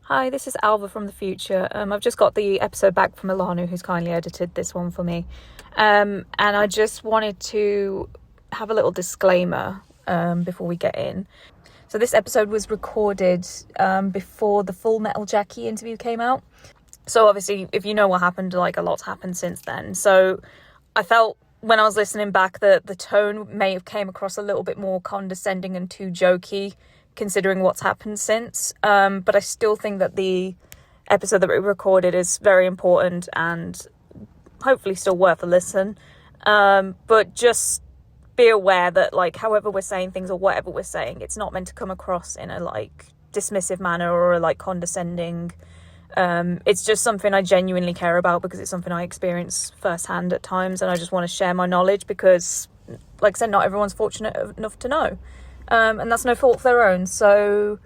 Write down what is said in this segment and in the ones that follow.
Hi, this is Alva from the future. I've just got the episode back from Alana, who's kindly edited this one for me. And I just wanted to have a little disclaimer before we get in. So this episode was recorded before the Full Metal Jackie interview came out. So obviously, if you know what happened, like a lot's happened since then. So I felt when I was listening back that the tone may have came across a little bit more condescending and too jokey, considering what's happened since. But I still think that the episode that we recorded is very important and hopefully still worth a listen. But just be aware that, like, however we're saying things or whatever we're saying, it's not meant to come across in a, like, dismissive manner or a, like, condescending. It's just something I genuinely care about because it's something I experience firsthand at times, and I just want to share my knowledge because, like I said, not everyone's fortunate enough to know. And that's no fault of their own. So,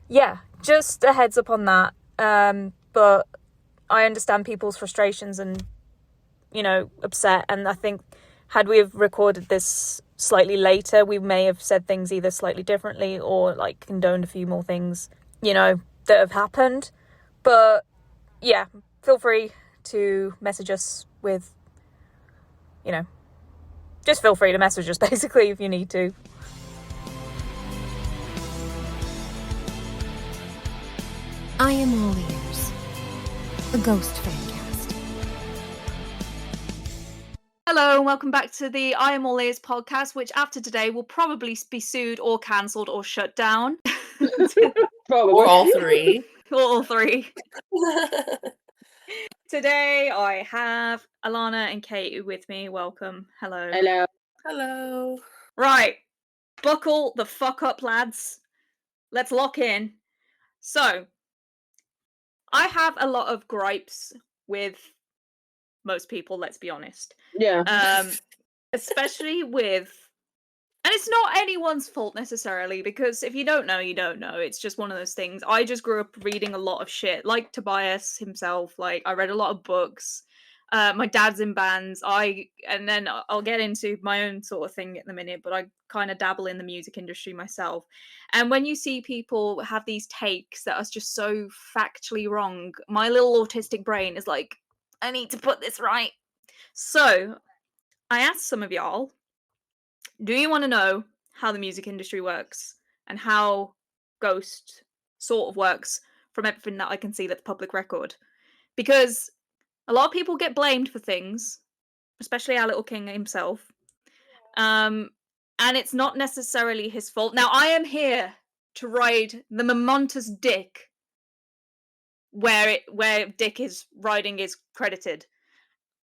yeah, just a heads up on that. But I understand people's frustrations and, you know, upset. And I think had we have recorded this slightly later, we may have said things either slightly differently or, like, condoned a few more things, you know, that have happened. But, yeah, feel free to message us with, you know, just feel free to message us, basically, if you need to. I am all ears. The Ghost Fancast. Hello and welcome back to the I Am All Ears podcast, which after today will probably be sued or cancelled or shut down. Probably. Or all three. Or all three. Today I have Alana and Kate with me. Welcome. Hello. Hello. Hello. Right. Buckle the fuck up, lads. Let's lock in. So, I have a lot of gripes with most people, let's be honest. Yeah. Especially with, and it's not anyone's fault necessarily, because if you don't know, you don't know. It's just one of those things. I just grew up reading a lot of shit, like Tobias himself. Like, I read a lot of books. My dad's in bands. And then I'll get into my own sort of thing in a minute, but I kind of dabble in the music industry myself. And when you see people have these takes that are just so factually wrong, my little autistic brain is like, I need to put this right. So I asked some of y'all, do you want to know how the music industry works and how Ghost sort of works from everything that I can see that's public record? Because a lot of people get blamed for things, especially our little king himself. And it's not necessarily his fault. Now, I am here to ride the momentous dick where Dick is riding is credited.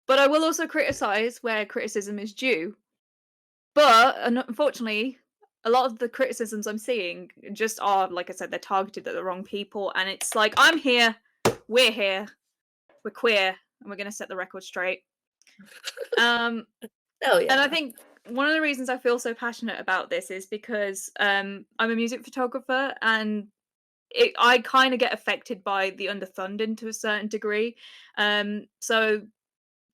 But I will also criticize where criticism is due. But unfortunately, a lot of the criticisms I'm seeing just are, like I said, they're targeted at the wrong people. And it's like, I'm here, we're queer, and we're going to set the record straight. Oh, yeah. And I think one of the reasons I feel so passionate about this is because I'm a music photographer, and I kind of get affected by the underfunding to a certain degree. So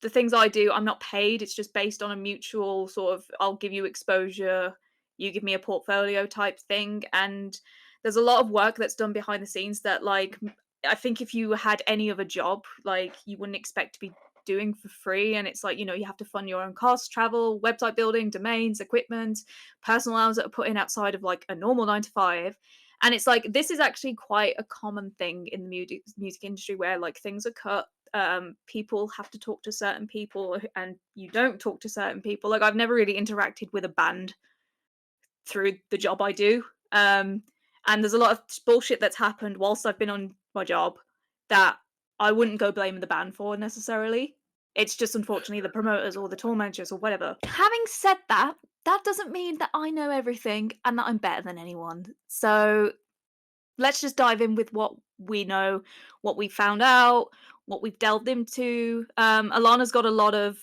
the things I do, I'm not paid. It's just based on a mutual sort of, I'll give you exposure, you give me a portfolio type thing. And there's a lot of work that's done behind the scenes that, like, I think if you had any other job, like, you wouldn't expect to be doing for free. And it's like, you know, you have to fund your own costs, travel, website building, domains, equipment, personal hours that are put in outside of like a normal 9 to 5. And it's like, this is actually quite a common thing in the music industry where, like, things are cut. People have to talk to certain people and you don't talk to certain people. Like, I've never really interacted with a band through the job I do. And there's a lot of bullshit that's happened whilst I've been on my job that I wouldn't go blaming the band for necessarily. It's just, unfortunately, the promoters or the tour managers or whatever. Having said that, that doesn't mean that I know everything and that I'm better than anyone. So let's just dive in with what we know, what we found out, what we've delved into. Alana's got a lot of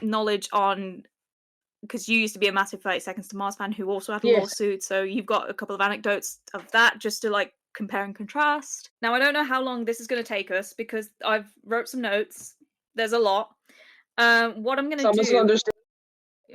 knowledge on, because you used to be a massive 30 Seconds to Mars fan who also had a lawsuit, so you've got a couple of anecdotes of that just to, like, compare and contrast. Now, I don't know how long this is going to take us because I've wrote some notes. There's a lot. What I'm going to do... Understand.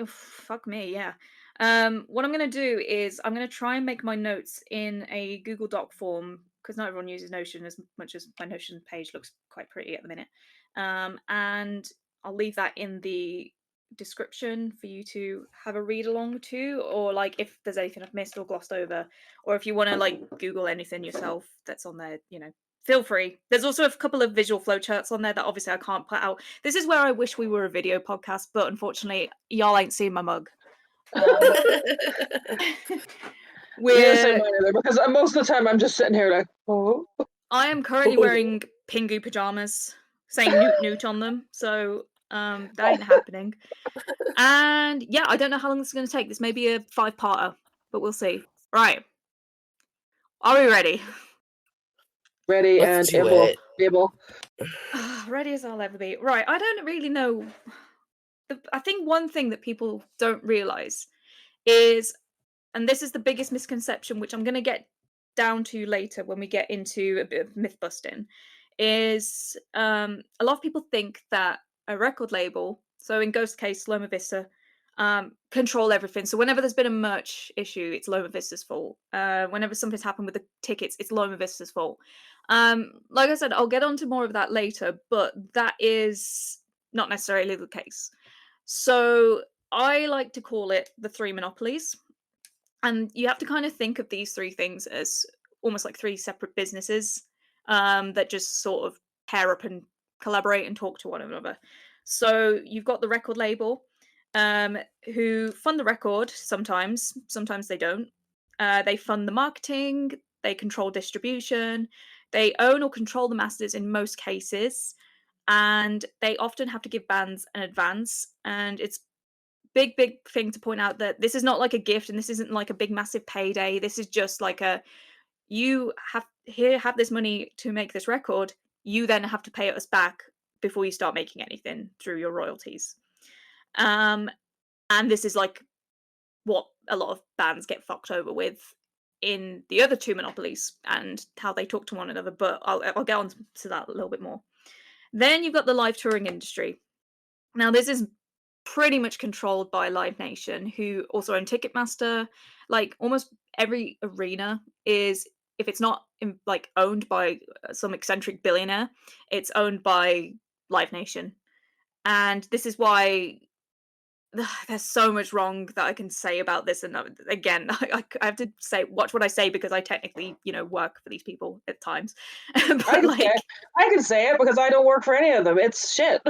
Oh, fuck me, yeah. What I'm going to do is I'm going to try and make my notes in a Google Doc form, because not everyone uses Notion as much as my Notion page looks quite pretty at the minute. And I'll leave that in the description for you to have a read along to, or like if there's anything I've missed or glossed over, or if you want to like Google anything yourself that's on there, feel free. There's also a couple of visual flowcharts on there that obviously I can't put out. This is where I wish we were a video podcast, but unfortunately y'all ain't seen my mug. Yes, I mind either, because most of the time I'm just sitting here like, oh. I am currently wearing Pingu pajamas saying Newt Newt on them, so that ain't happening. And yeah, I don't know how long this is going to take. This may be a 5-parter, but we'll see. Right. Are we ready? Ready Let's and do able. Ready as I'll ever be. Right, I don't really know. I think one thing that people don't realise is, and this is the biggest misconception, which I'm going to get down to later when we get into a bit of myth busting, is a lot of people think that a record label, so in Ghost's case, Loma Vista, control everything. So whenever there's been a merch issue, it's Loma Vista's fault. Whenever something's happened with the tickets, it's Loma Vista's fault. Like I said, I'll get onto more of that later, but that is not necessarily the case. So I like to call it the 3 monopolies. And you have to kind of think of these 3 things as almost like 3 separate businesses that just sort of pair up and collaborate and talk to one another. So you've got the record label, who fund the record sometimes they don't. They fund the marketing, they control distribution, they own or control the masters in most cases, and they often have to give bands an advance. And it's big thing to point out that this is not like a gift, and this isn't like a big massive payday. This is just like you have this money to make this record, you then have to pay us back before you start making anything through your royalties. And this is like what a lot of bands get fucked over with in the other 2 monopolies and how they talk to one another, but I'll get on to that a little bit more. Then you've got the live touring industry. Now this is pretty much controlled by Live Nation, who also own Ticketmaster. Like almost every arena is, if it's not like owned by some eccentric billionaire, it's owned by Live Nation. And this is why there's so much wrong that I can say about this. And again, I have to say, watch what I say, because I technically, work for these people at times. But I can say it because I don't work for any of them. It's shit.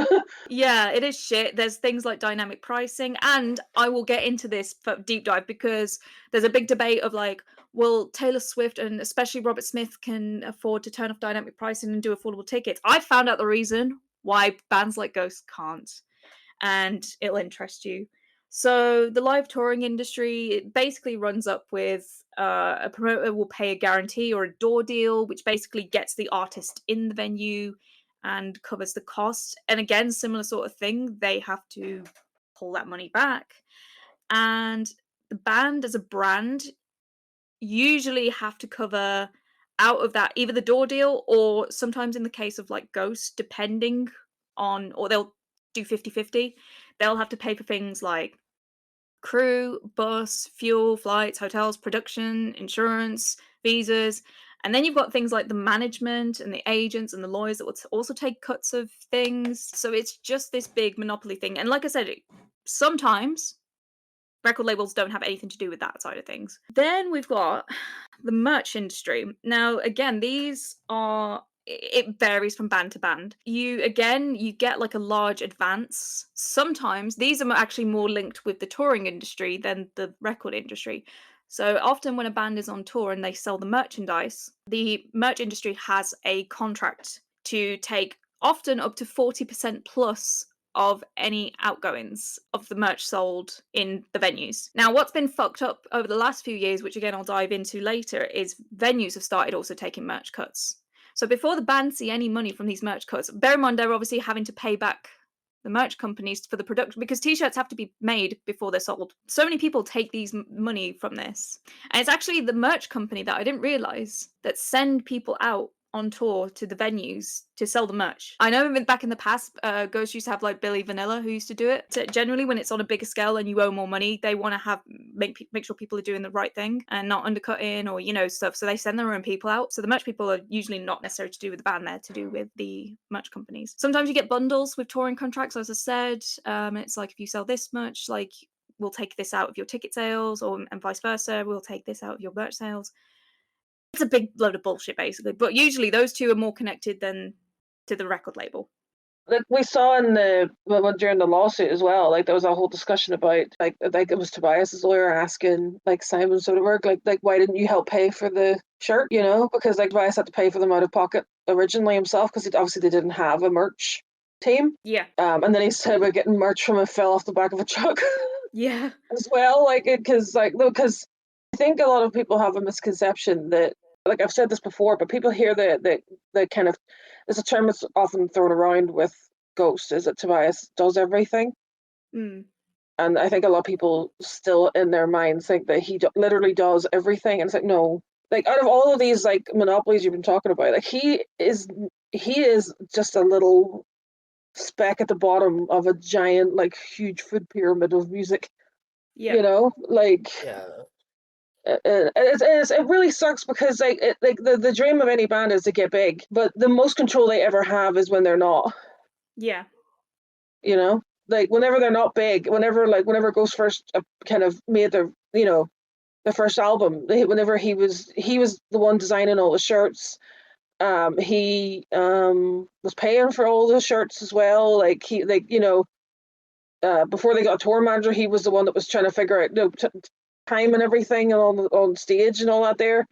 Yeah, it is shit. There's things like dynamic pricing, and I will get into this for deep dive, because there's a big debate of like, well, Taylor Swift and especially Robert Smith can afford to turn off dynamic pricing and do affordable tickets. I found out the reason why bands like Ghost can't, and it'll interest you. So the live touring industry, it basically runs up with a promoter will pay a guarantee or a door deal, which basically gets the artist in the venue and covers the cost. And again, similar sort of thing, they have to pull that money back. And the band as a brand usually have to cover out of that either the door deal, or sometimes in the case of like Ghost, depending on, or they'll do 50-50, they'll have to pay for things like crew, bus, fuel, flights, hotels, production, insurance, visas. And then you've got things like the management and the agents and the lawyers that will also take cuts of things. So it's just this big monopoly thing. And like I said, sometimes record labels don't have anything to do with that side of things. Then we've got the merch industry. Now, again, it varies from band to band. You get like a large advance. Sometimes these are actually more linked with the touring industry than the record industry. So often when a band is on tour and they sell the merchandise, the merch industry has a contract to take often up to 40% plus of any outgoings of the merch sold in the venues. Now, what's been fucked up over the last few years, which again I'll dive into later, is venues have started also taking merch cuts. So before the band see any money from these merch cuts, bear in mind they're obviously having to pay back the merch companies for the production, because t-shirts have to be made before they're sold. So many people take these money from this. And it's actually the merch company that I didn't realize that send people out on tour to the venues to sell the merch. I know back in the past, Ghost used to have like Billy Vanilla who used to do it. So generally, when it's on a bigger scale and you owe more money, they want to make sure people are doing the right thing and not undercutting or stuff. So they send their own people out. So the merch people are usually not necessarily to do with the band; they're to do with the merch companies. Sometimes you get bundles with touring contracts, as I said. It's like if you sell this much, like we'll take this out of your ticket sales, and vice versa. We'll take this out of your merch sales. It's a big load of bullshit, basically. But usually those two are more connected than to the record label. Like we saw during the lawsuit as well, like there was a whole discussion about like it was Tobias's lawyer asking like Simon Soderbergh like why didn't you help pay for the shirt, because like Tobias had to pay for them out of pocket originally himself because obviously they didn't have a merch team. Yeah. And then he said about getting merch from it fell off the back of a truck. Yeah. As well, because I think a lot of people have a misconception that, like I've said this before, but people hear the kind of, there's a term that's often thrown around with Ghost, is that Tobias does everything. Mm. And I think a lot of people still in their minds think that he literally does everything. And it's like, no, like out of all of these like monopolies you've been talking about, like he is just a little speck at the bottom of a giant, like huge food pyramid of music. Yeah. Yeah. It really sucks because the dream of any band is to get big, but the most control they ever have is when they're not. Yeah. Like whenever they're not big, whenever Ghost first kind of made their the first album, whenever he was the one designing all the shirts. He was paying for all the shirts as well. Like before they got a tour manager, he was the one that was trying to figure out time and everything and on stage and all that there.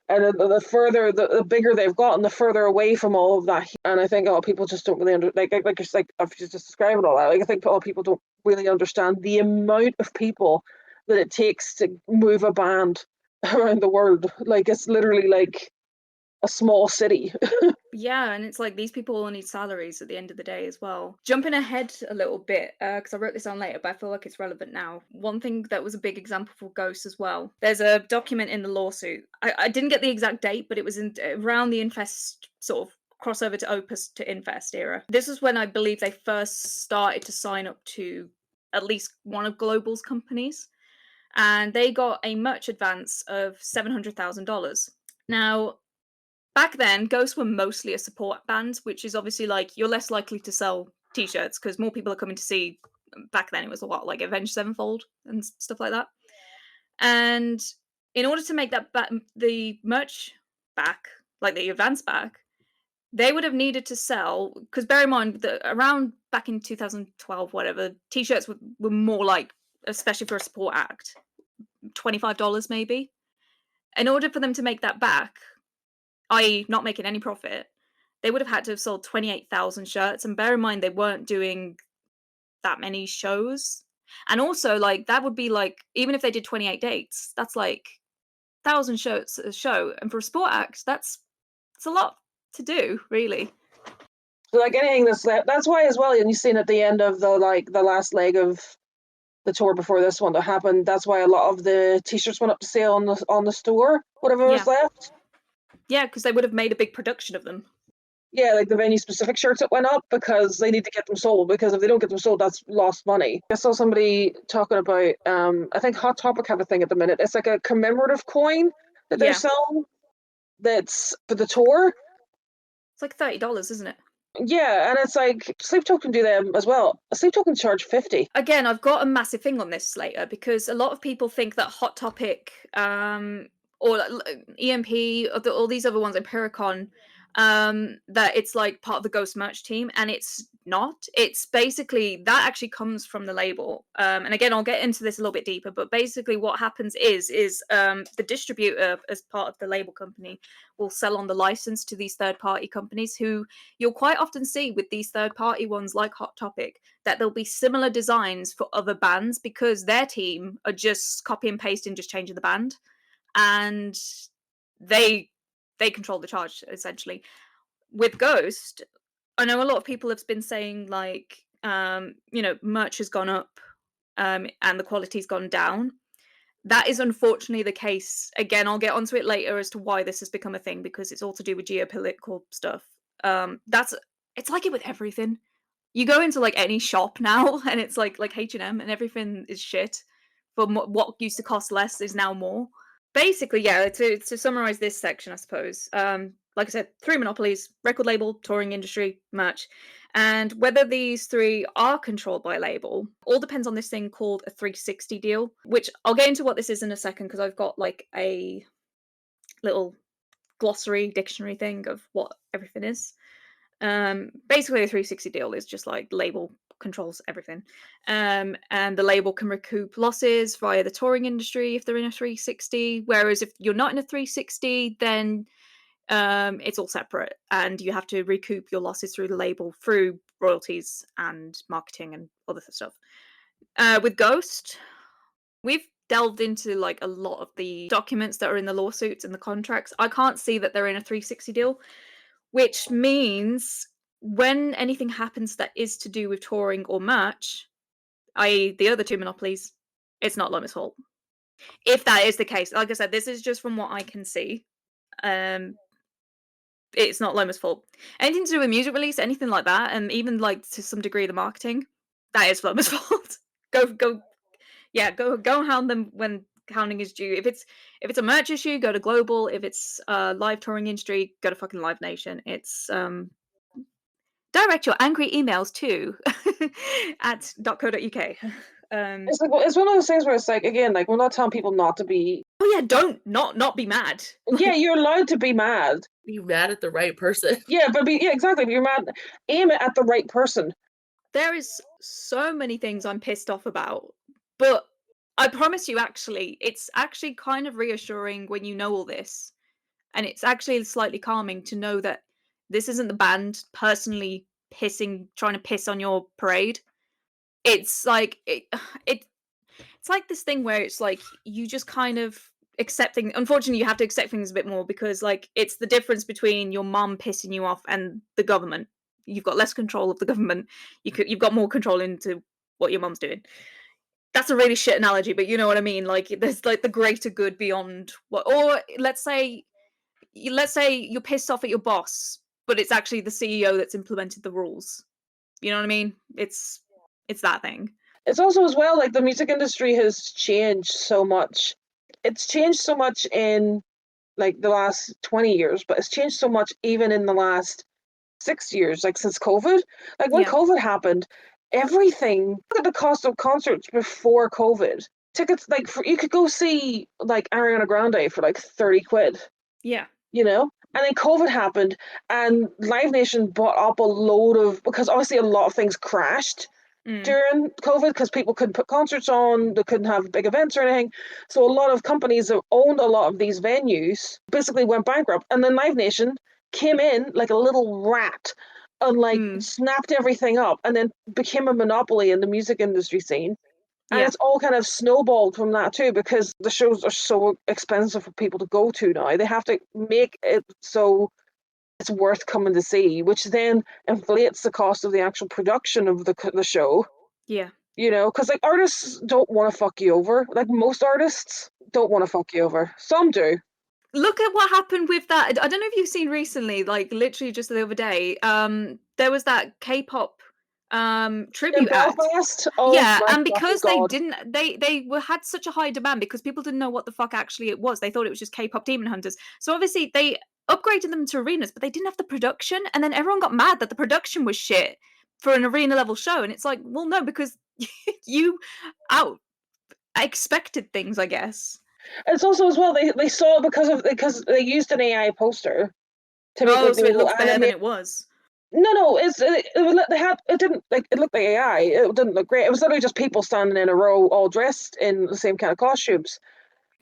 And the bigger they've gotten, the further away from all of that. And I think a lot of people just don't really like I've just described all that. Like I think a lot of people don't really understand the amount of people that it takes to move a band around the world. Like it's literally like a small city. Yeah, and it's like these people all need salaries at the end of the day as well. Jumping ahead a little bit, because I wrote this on later, but I feel like it's relevant now. One thing that was a big example for Ghost as well. There's a document in the lawsuit. I didn't get the exact date, but it was around the Infest sort of crossover to Opus to Infest era. This was when I believe they first started to sign up to at least one of Global's companies, and they got a merch advance of $700,000. Now, back then, Ghosts were mostly a support band, which is obviously like you're less likely to sell t-shirts because more people are coming to see. Back then, it was a lot like Avenged Sevenfold and stuff like that. And in order to make the merch back, like the advance back, they would have needed to sell, because bear in mind that around back in 2012, whatever, t-shirts were more like, especially for a support act, $25 maybe. In order for them to make that back, i.e. not making any profit, they would have had to have sold 28,000 shirts. And bear in mind, they weren't doing that many shows. And also, like, that would be like, even if they did 28 dates, that's like 1,000 shirts a show. And for a sport act, it's a lot to do, really. So like anything that's why as well, and you've seen at the end of the last leg of the tour before this one that happened, that's why a lot of the t-shirts went up to sale on the store, whatever was left. Yeah, because they would have made a big production of them. Yeah, like the venue specific shirts that went up because they need to get them sold, because if they don't get them sold, that's lost money. I saw somebody talking about I think Hot Topic have a thing at the minute. It's like a commemorative coin that they're selling that's for the tour. It's like $30, isn't it? Yeah, and it's like Sleep Token do them as well. A Sleep Token charge $50. Again, I've got a massive thing on this later because a lot of people think that Hot Topic or EMP or all these other ones, Empiricon, that it's like part of the Ghost merch team, and it's not. It's basically that actually comes from the label. And again, I'll get into this a little bit deeper, but basically what happens is the distributor, as part of the label company, will sell on the license to these third-party companies, who you'll quite often see with these third-party ones like Hot Topic, that there'll be similar designs for other bands because their team are just copy and pasting, just changing the band, and they control the charge essentially. With Ghost, I know a lot of people have been saying like merch has gone up and the quality's gone down. That is unfortunately the case. Again, I'll get onto it later as to why this has become a thing, because it's all to do with geopolitical stuff. It's like it with everything. You go into like any shop now, and it's like H&M, and everything is shit. But what used to cost less is now more. Basically, yeah. To summarize this section, I suppose. Like I said, 3 monopolies: record label, touring industry, merch. And whether these 3 are controlled by a label all depends on this thing called a 360 deal, which I'll get into what this is in a second, because I've got like a little glossary dictionary thing of what everything is. Basically, a 360 deal is just like label controls everything. And the label can recoup losses via the touring industry if they're in a 360, whereas if you're not in a 360, then it's all separate, and you have to recoup your losses through the label through royalties and marketing and other stuff. With Ghost, we've delved into like a lot of the documents that are in the lawsuits and the contracts. I can't see that they're in a 360 deal, which means when anything happens that is to do with touring or merch, i.e. the other 2 monopolies, it's not Loma's fault. If that is the case, like I said, this is just from what I can see. It's not Loma's fault. Anything to do with music release, anything like that, and even like to some degree the marketing, that is Loma's fault. Go and hound them when hounding is due. If it's a merch issue, go to Global. If it's live touring industry, go to fucking Live Nation. It's direct your angry emails to at .co.uk. It's like, it's one of those things where it's like, again, like, we're not telling people not to be. Oh yeah, don't not be mad. Yeah, you're allowed to be mad. Be mad at the right person. Yeah, but exactly. If you're mad, aim it at the right person. There is so many things I'm pissed off about, but I promise you, actually, it's actually kind of reassuring when you know all this, and it's actually slightly calming to know that this isn't the band personally trying to piss on your parade. It's like it's like this thing where it's like you just kind of accepting. Unfortunately, you have to accept things a bit more, because like it's the difference between your mum pissing you off and the government. You've got less control of the government. You've got more control into what your mum's doing. That's a really shit analogy, but you know what I mean. Like there's like the greater good beyond what. Or let's say you're pissed off at your boss, but it's actually the CEO that's implemented the rules. You know what I mean? It's that thing. It's also as well like the music industry has changed so much. It's changed so much in like the last 20 years, but it's changed so much even in the last 6 years, like since COVID. Like when COVID happened, everything. Look at the cost of concerts before COVID. Tickets, like you could go see like Ariana Grande for like 30 quid. Yeah. You know? And then COVID happened, and Live Nation bought up a load of, because obviously a lot of things crashed during COVID because people couldn't put concerts on, they couldn't have big events or anything. So a lot of companies that owned a lot of these venues basically went bankrupt. And then Live Nation came in like a little rat and like snapped everything up, and then became a monopoly in the music industry scene. And it's all kind of snowballed from that too, because the shows are so expensive for people to go to now. They have to make it so it's worth coming to see, which then inflates the cost of the actual production of the show. Yeah. You know, because like artists don't want to fuck you over. Like most artists don't want to fuck you over. Some do. Look at what happened with that. I don't know if you've seen recently, like literally just the other day. There was that K-pop tribute act. Oh, yeah, and because they didn't, had such a high demand because people didn't know what the fuck actually it was. They thought it was just K-pop Demon Hunters. So obviously they upgraded them to arenas, but they didn't have the production, and then everyone got mad that the production was shit for an arena level show. And it's like, well, no, because you expected things, I guess. It's also as well they saw because they used an AI poster to make so it looked better than it was. No, it didn't like it looked like AI. It didn't look great. It was literally just people standing in a row, all dressed in the same kind of costumes.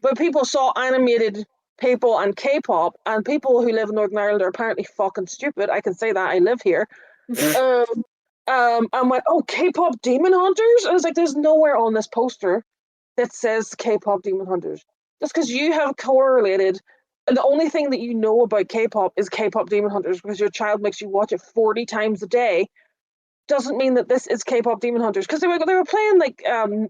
But people saw animated people and K-pop, and people who live in Northern Ireland are apparently fucking stupid. I can say that, I live here. And went, oh, K-pop Demon Hunters? And I was like, there's nowhere on this poster that says K-pop Demon Hunters. Just because you have correlated, and the only thing that you know about K-pop is K-pop Demon Hunters, because your child makes you watch it 40 times a day. doesn't mean that this is K-pop Demon Hunters, because they were playing like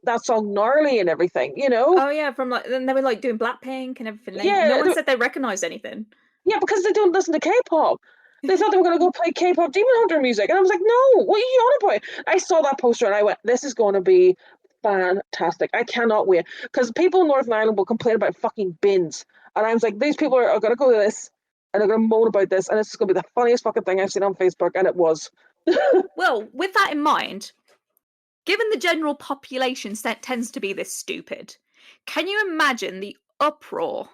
that song Gnarly and everything, you know? Oh yeah, from like then they were like doing Blackpink and everything. No Yeah, one said they recognized anything. yeah, because they don't listen to K-pop. They thought they were going to go play K-pop Demon Hunter music, and I was like, no, what are you on about? I saw that poster and I went, this is going to be fantastic. I cannot wait, because people in Northern Ireland will complain about fucking bins, and I was like, these people are going to go to this and they're going to moan about this, and it's going to be the funniest fucking thing I've seen on Facebook, and it was. Well, with that in mind, given the general population tends to be this stupid, can you imagine the uproar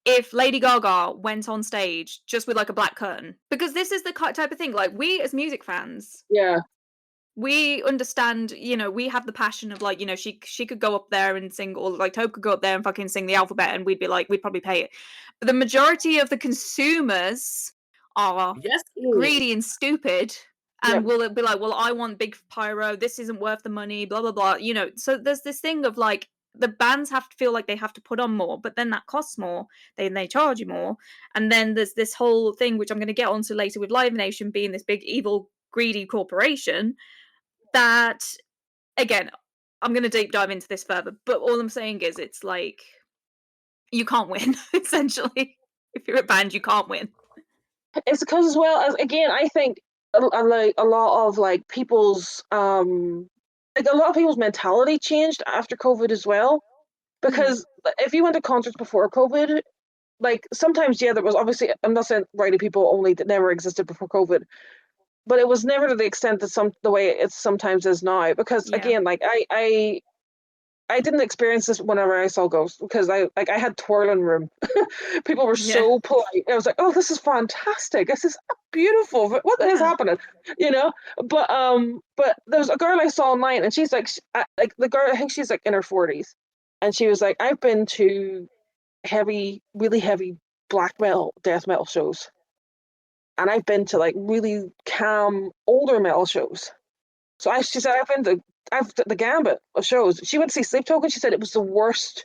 if Lady Gaga went on stage just with like a black curtain? Because this is the type of thing, like, we as music fans, Yeah, we understand, we have the passion of like, she could go up there and sing, or like Tobe could go up there and fucking sing the alphabet, and we'd be like, we'd probably pay it. But the majority of the consumers are Yes, please. greedy and stupid, yeah. and will it be like, well, I want big pyro, this isn't worth the money, blah blah blah. So there's this thing of like, the bands have to feel like they have to put on more, but then that costs more, they charge you more. And then there's this whole thing, which I'm going to get onto later, with Live Nation being this big evil greedy corporation that, again, I'm going to deep dive into this further, but all I'm saying is, it's like, you can't win. Essentially, if you're a band, you can't win. It's because, as well as, again, I think like a lot of like people's like a lot of people's mentality changed after COVID as well. Because if you went to concerts before COVID, like sometimes, yeah, there was obviously, I'm not saying rowdy people only that never existed before COVID, but it was never to the extent that the way it sometimes is now. Because Yeah. again, like I didn't experience this whenever I saw Ghost, because I had twirling room. People were so polite. I was like, oh, this is fantastic. This is beautiful. What is happening? You know? But there's a girl I saw online, and she's like, like the girl, I think she's like in her 40s, and she was like, I've been to really heavy black metal, death metal shows, and I've been to like really calm older metal shows. So she said, I've the gambit of shows. She went to see Sleep Token. She said it was the worst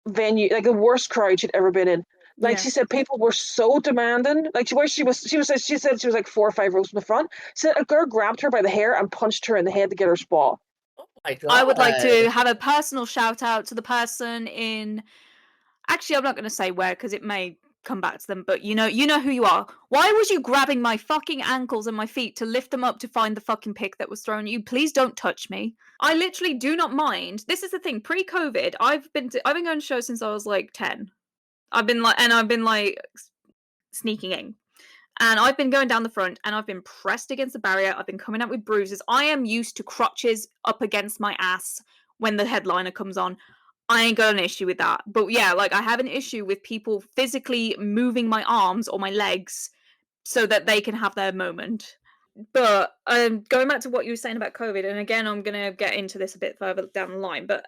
venue, like the worst crowd she'd ever been in. Like she said, people were so demanding. Like she said she was like 4 or 5 rows from the front. She said a girl grabbed her by the hair and punched her in the head to get her spot. Oh my god. I would like to have a personal shout out to the person in. Actually, I'm not going to say where, because it may come back to them, but you know who you are. Why was you grabbing my fucking ankles and my feet to lift them up to find the fucking pick that was thrown at you? Please don't touch me. I literally do not mind. This is the thing. Pre-COVID, I've been going to shows since I was like 10. I've been like sneaking in. And I've been going down the front, and I've been pressed against the barrier. I've been coming out with bruises. I am used to crotches up against my ass when the headliner comes on. I ain't got an issue with that. But yeah, like, I have an issue with people physically moving my arms or my legs so that they can have their moment. But going back to what you were saying about COVID, and again, I'm going to get into this a bit further down the line, but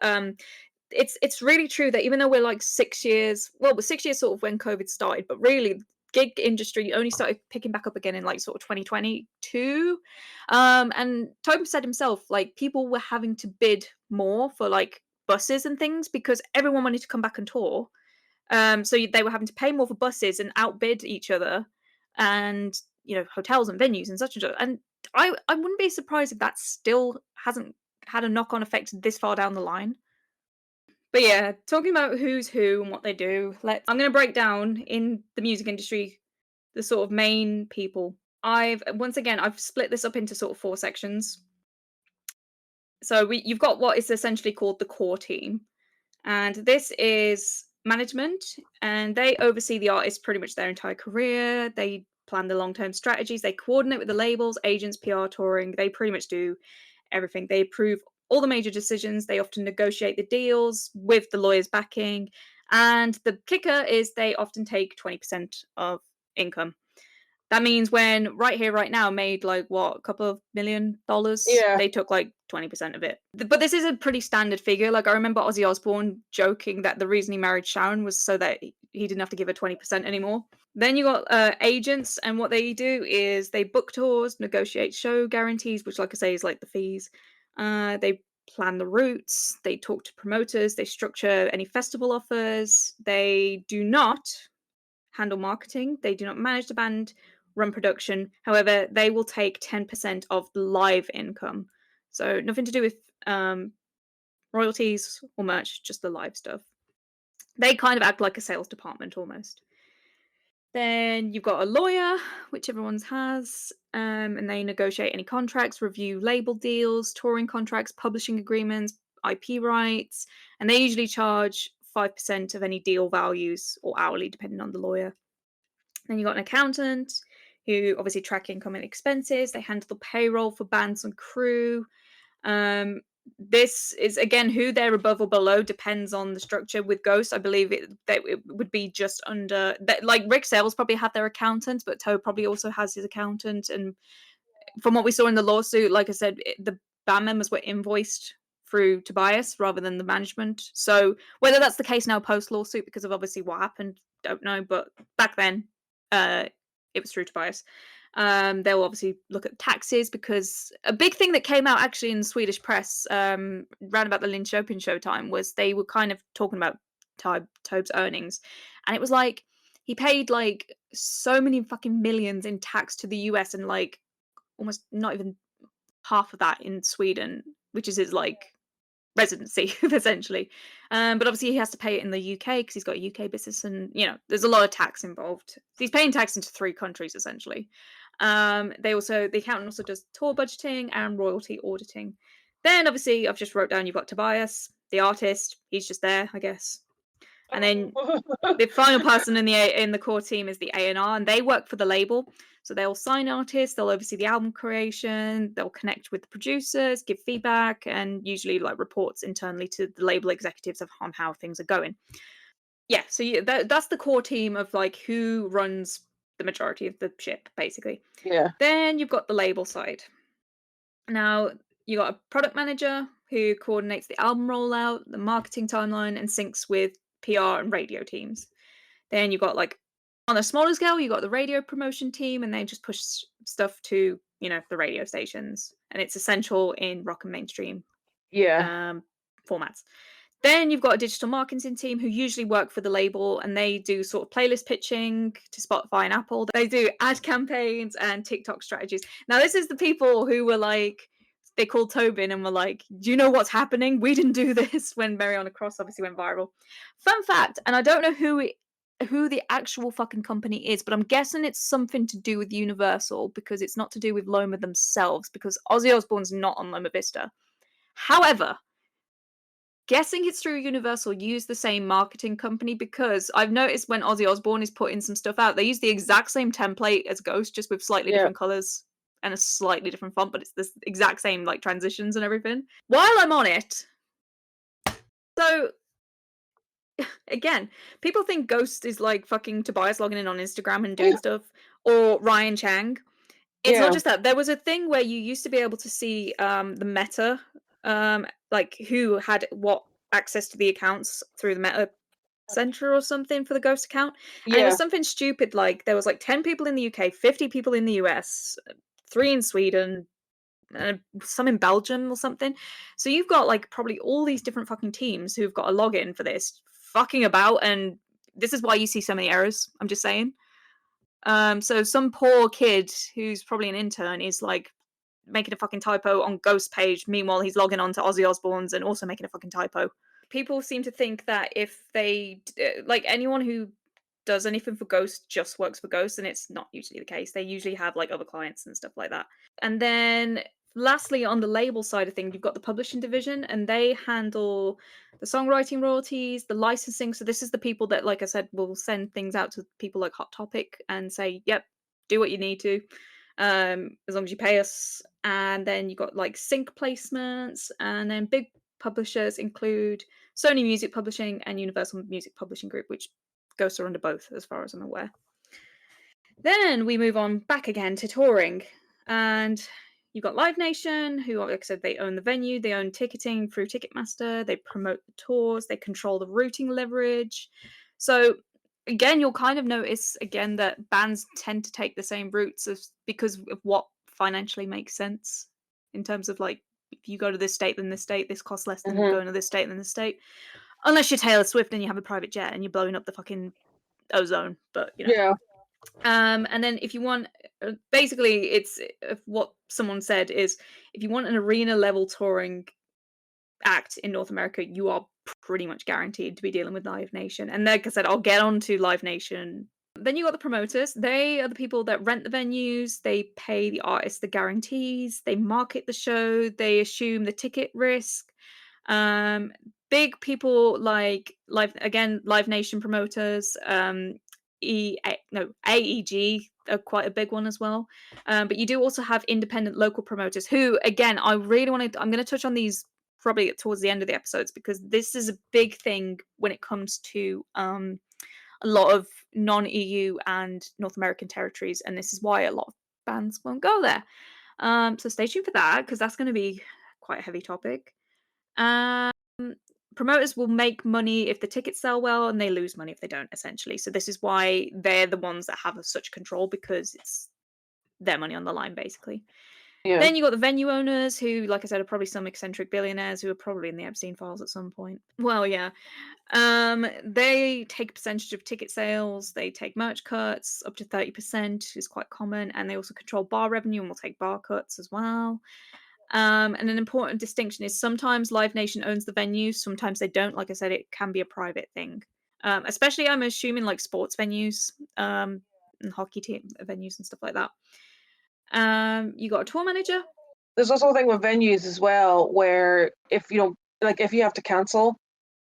it's really true that even though we're like 6 years, well, we're 6 years sort of when COVID started, but really gig industry only started picking back up again in like sort of 2022. And Toby said himself, like, people were having to bid more for like buses and things because everyone wanted to come back and tour. So they were having to pay more for buses and outbid each other, and hotels and venues and such and such. And I wouldn't be surprised if that still hasn't had a knock-on effect this far down the line. But yeah, talking about who's who and what they do, I'm going to break down in the music industry the sort of main people. I've split this up into sort of 4 sections. So you've got what is essentially called the core team, and this is management, and they oversee the artist pretty much their entire career. They plan the long-term strategies, they coordinate with the labels, agents, PR, touring. They pretty much do everything. They approve all the major decisions. They often negotiate the deals with the lawyers backing. And the kicker is they often take 20% of income. That means when Right Here, Right Now made like what, a couple of $1 million, they took like 20% of it. But this is a pretty standard figure. Like, I remember Ozzy Osbourne joking that the reason he married Sharon was so that he didn't have to give her 20% anymore. Then you got agents, and what they do is they book tours, negotiate show guarantees, which, like I say, is like the fees. They plan the routes, they talk to promoters, they structure any festival offers. They do not handle marketing, they do not manage the band run production. However, they will take 10% of the live income. So nothing to do with royalties or merch, just the live stuff. They kind of act like a sales department almost. Then you've got a lawyer, which everyone's has, and they negotiate any contracts, review label deals, touring contracts, publishing agreements, IP rights, and they usually charge 5% of any deal values or hourly, depending on the lawyer. Then you've got an accountant who obviously track income and expenses. They handle the payroll for bands and crew. This is again who they're above or below depends on the structure. With Ghost, I believe it would be just under that. Like Rick Sales probably have their accountant, but Toe probably also has his accountant. And from what we saw in the lawsuit, like I said, the band members were invoiced through Tobias rather than the management. So whether that's the case now post lawsuit because of obviously what happened, don't know. But back then, it was through Tobias. They'll obviously look at taxes because a big thing that came out actually in the Swedish press round about the Linköping show time was they were kind of talking about Tobe's earnings, and it was like he paid like so many fucking millions in tax to the US and like almost not even half of that in Sweden, which is his like residency essentially. But obviously he has to pay it in the UK because he's got a UK business, and there's a lot of tax involved. He's paying tax into 3 countries essentially. The accountant also does tour budgeting and royalty auditing. Then obviously I've just wrote down you've got Tobias, the artist. He's just there, I guess. And then the final person in the core team is the A&R, and they work for the label. So they'll sign artists, they'll oversee the album creation, they'll connect with the producers, give feedback, and usually like reports internally to the label executives on how things are going. Yeah, so that's the core team of like who runs the majority of the ship, basically. Yeah. Then you've got the label side. Now, you got a product manager who coordinates the album rollout, the marketing timeline, and syncs with PR and radio teams. Then you've got like on a smaller scale, you got the radio promotion team, and they just push stuff to the radio stations, and it's essential in rock and mainstream formats. Then you've got a digital marketing team who usually work for the label, and they do sort of playlist pitching to Spotify and Apple. They do ad campaigns and TikTok strategies. Now, this is the people who were like, they called Tobin and were like, do you know what's happening? We didn't do this when Mariana Cross obviously went viral. Fun fact, and I don't know who the actual fucking company is, but I'm guessing it's something to do with Universal because it's not to do with Loma themselves, because Ozzy Osbourne's not on Loma Vista. However, guessing it's through Universal use the same marketing company, because I've noticed when Ozzy Osbourne is putting some stuff out, they use the exact same template as Ghost, just with slightly different colors and a slightly different font, but it's the exact same like transitions and everything. While I'm on it, so again, people think Ghost is like fucking Tobias logging in on Instagram and doing stuff, or Ryan Chang. It's not just that. There was a thing where you used to be able to see the meta, like who had what access to the accounts through the meta center or something for the Ghost account. And it was something stupid like there was like 10 people in the UK, 50 people in the US, 3 in Sweden, some in Belgium or something. So you've got like probably all these different fucking teams who've got a login for this fucking about, and this is why you see so many errors. I'm just saying. So some poor kid who's probably an intern is like making a fucking typo on Ghost page. Meanwhile, he's logging on to Ozzy Osbourne's and also making a fucking typo. People seem to think that if they like anyone who does anything for Ghost just works for Ghost, and it's not usually the case. They usually have like other clients and stuff like that. And then lastly, on the label side of things, you've got the publishing division, and they handle the songwriting royalties, the licensing. So this is the people that, like I said, will send things out to people like Hot Topic and say, yep, do what you need to, as long as you pay us. And then you've got like sync placements, and then big publishers include Sony Music Publishing and Universal Music Publishing Group, which Ghosts are under both, as far as I'm aware. Then we move on back again to touring, and you've got Live Nation, who, like I said, they own the venue, they own ticketing through Ticketmaster, they promote the tours, they control the routing leverage. So again, you'll kind of notice again that bands tend to take the same routes because of what financially makes sense in terms of like, if you go to this state, then this state, this costs less than going to this state than this state. Unless you're Taylor Swift and you have a private jet and you're blowing up the fucking ozone, but And then if you want, basically, it's what someone said is if you want an arena level touring act in North America, you are pretty much guaranteed to be dealing with Live Nation. And like I said, I'll get on to Live Nation. Then you got the promoters. They are the people that rent the venues, they pay the artists the guarantees, they market the show, they assume the ticket risk. Big people like Live Nation promoters, AEG are quite a big one as well. But you do also have independent local promoters who, again, I'm going to touch on these probably towards the end of the episodes because this is a big thing when it comes to a lot of non-EU and North American territories, and this is why a lot of bands won't go there. So stay tuned for that because that's going to be quite a heavy topic. Um, Promoters will make money if the tickets sell well, and they lose money if they don't. Essentially, so this is why they're the ones that have such control because it's their money on the line, basically. Yeah. Then you got the venue owners who, like I said, are probably some eccentric billionaires who are probably in the Epstein files at some point. Well, yeah. They take a percentage of ticket sales, they take merch cuts, up to 30% is quite common, and they also control bar revenue and will take bar cuts as well. And an important distinction is sometimes Live Nation owns the venue, sometimes they don't. Like I said, it can be a private thing. Especially, I'm assuming, like sports venues, and hockey team venues and stuff like that. You got a tour manager. There's also a thing with venues as well, where if you don't like, if you have to cancel,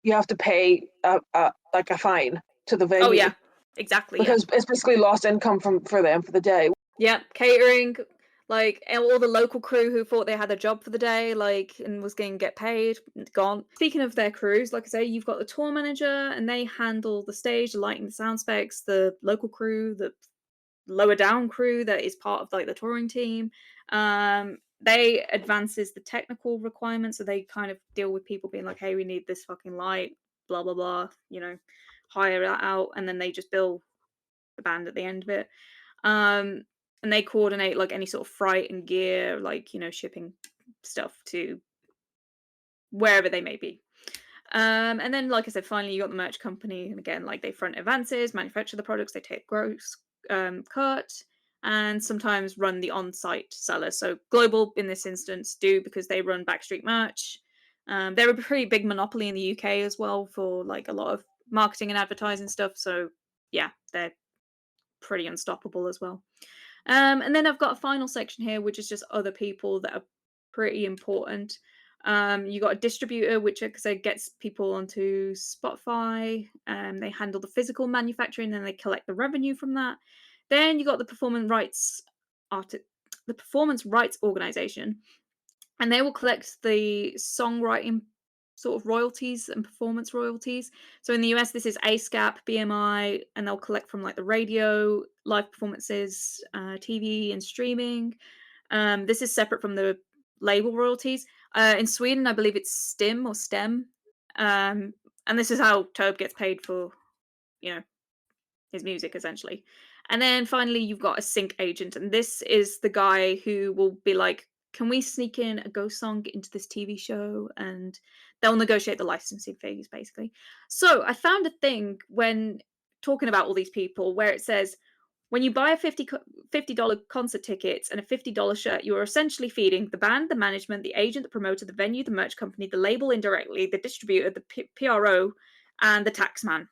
you have to pay like a fine to the venue. Oh yeah, exactly. Because it's basically lost income for them for the day. Yeah, catering, like all the local crew who thought they had a job for the day, like and was going to get paid, gone. Speaking of their crews, like I say, you've got the tour manager, and they handle the stage, the lighting, the sound specs. The local crew, the lower down crew that is part of like the touring team, they advances the technical requirements, so they kind of deal with people being like, hey, we need this fucking light, blah blah blah, hire that out, and then they just bill the band at the end of it. And they coordinate like any sort of freight and gear, like shipping stuff to wherever they may be. And then, like I said, finally you got the merch company, and again, like they front advances, manufacture the products, they take gross cut, and sometimes run the on-site seller. So Global, in this instance, do because they run Backstreet Merch. They're a pretty big monopoly in the UK as well for like a lot of marketing and advertising stuff. So yeah, they're pretty unstoppable as well. And then I've got a final section here, which is just other people that are pretty important. You got a distributor, which, like I said, gets people onto Spotify. They handle the physical manufacturing, and they collect the revenue from that. Then you got the performance rights organization, and they will collect the songwriting sort of royalties and performance royalties. So in the US, this is ASCAP, BMI, and they'll collect from like the radio, live performances, TV, and streaming. This is separate from the label royalties. In Sweden, I believe it's STIM or STEM, and this is how Tobe gets paid for, his music essentially. And then finally, you've got a sync agent, and this is the guy who will be like, can we sneak in a ghost song into this TV show? And they'll negotiate the licensing fees, basically. So I found a thing when talking about all these people where it says, when you buy a $50 concert tickets and a $50 shirt, you are essentially feeding the band, the management, the agent, the promoter, the venue, the merch company, the label indirectly, the distributor, the PRO, and the tax man.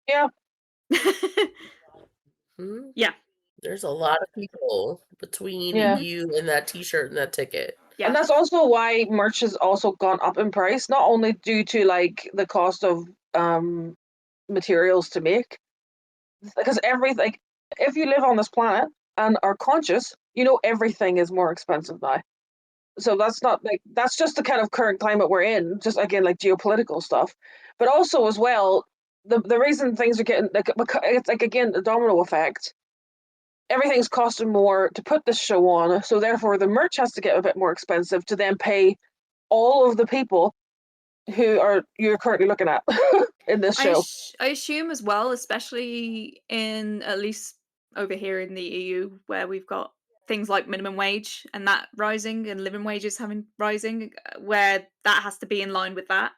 Yeah. Hmm? Yeah. There's a lot of people between Yeah. you and that t-shirt and that ticket. Yeah. And that's also why merch has also gone up in price, not only due to like the cost of materials to make, because everything, if you live on this planet and are conscious, everything is more expensive now. So that's not like, that's just the kind of current climate we're in, just again like geopolitical stuff, but also as well the reason things are getting like, it's like again the domino effect. Everything's costing more to put this show on, so therefore the merch has to get a bit more expensive to then pay all of the people who you're currently looking at in this show. I assume as well, especially in at least over here in the EU, where we've got things like minimum wage and that rising, and living wages rising, where that has to be in line with that.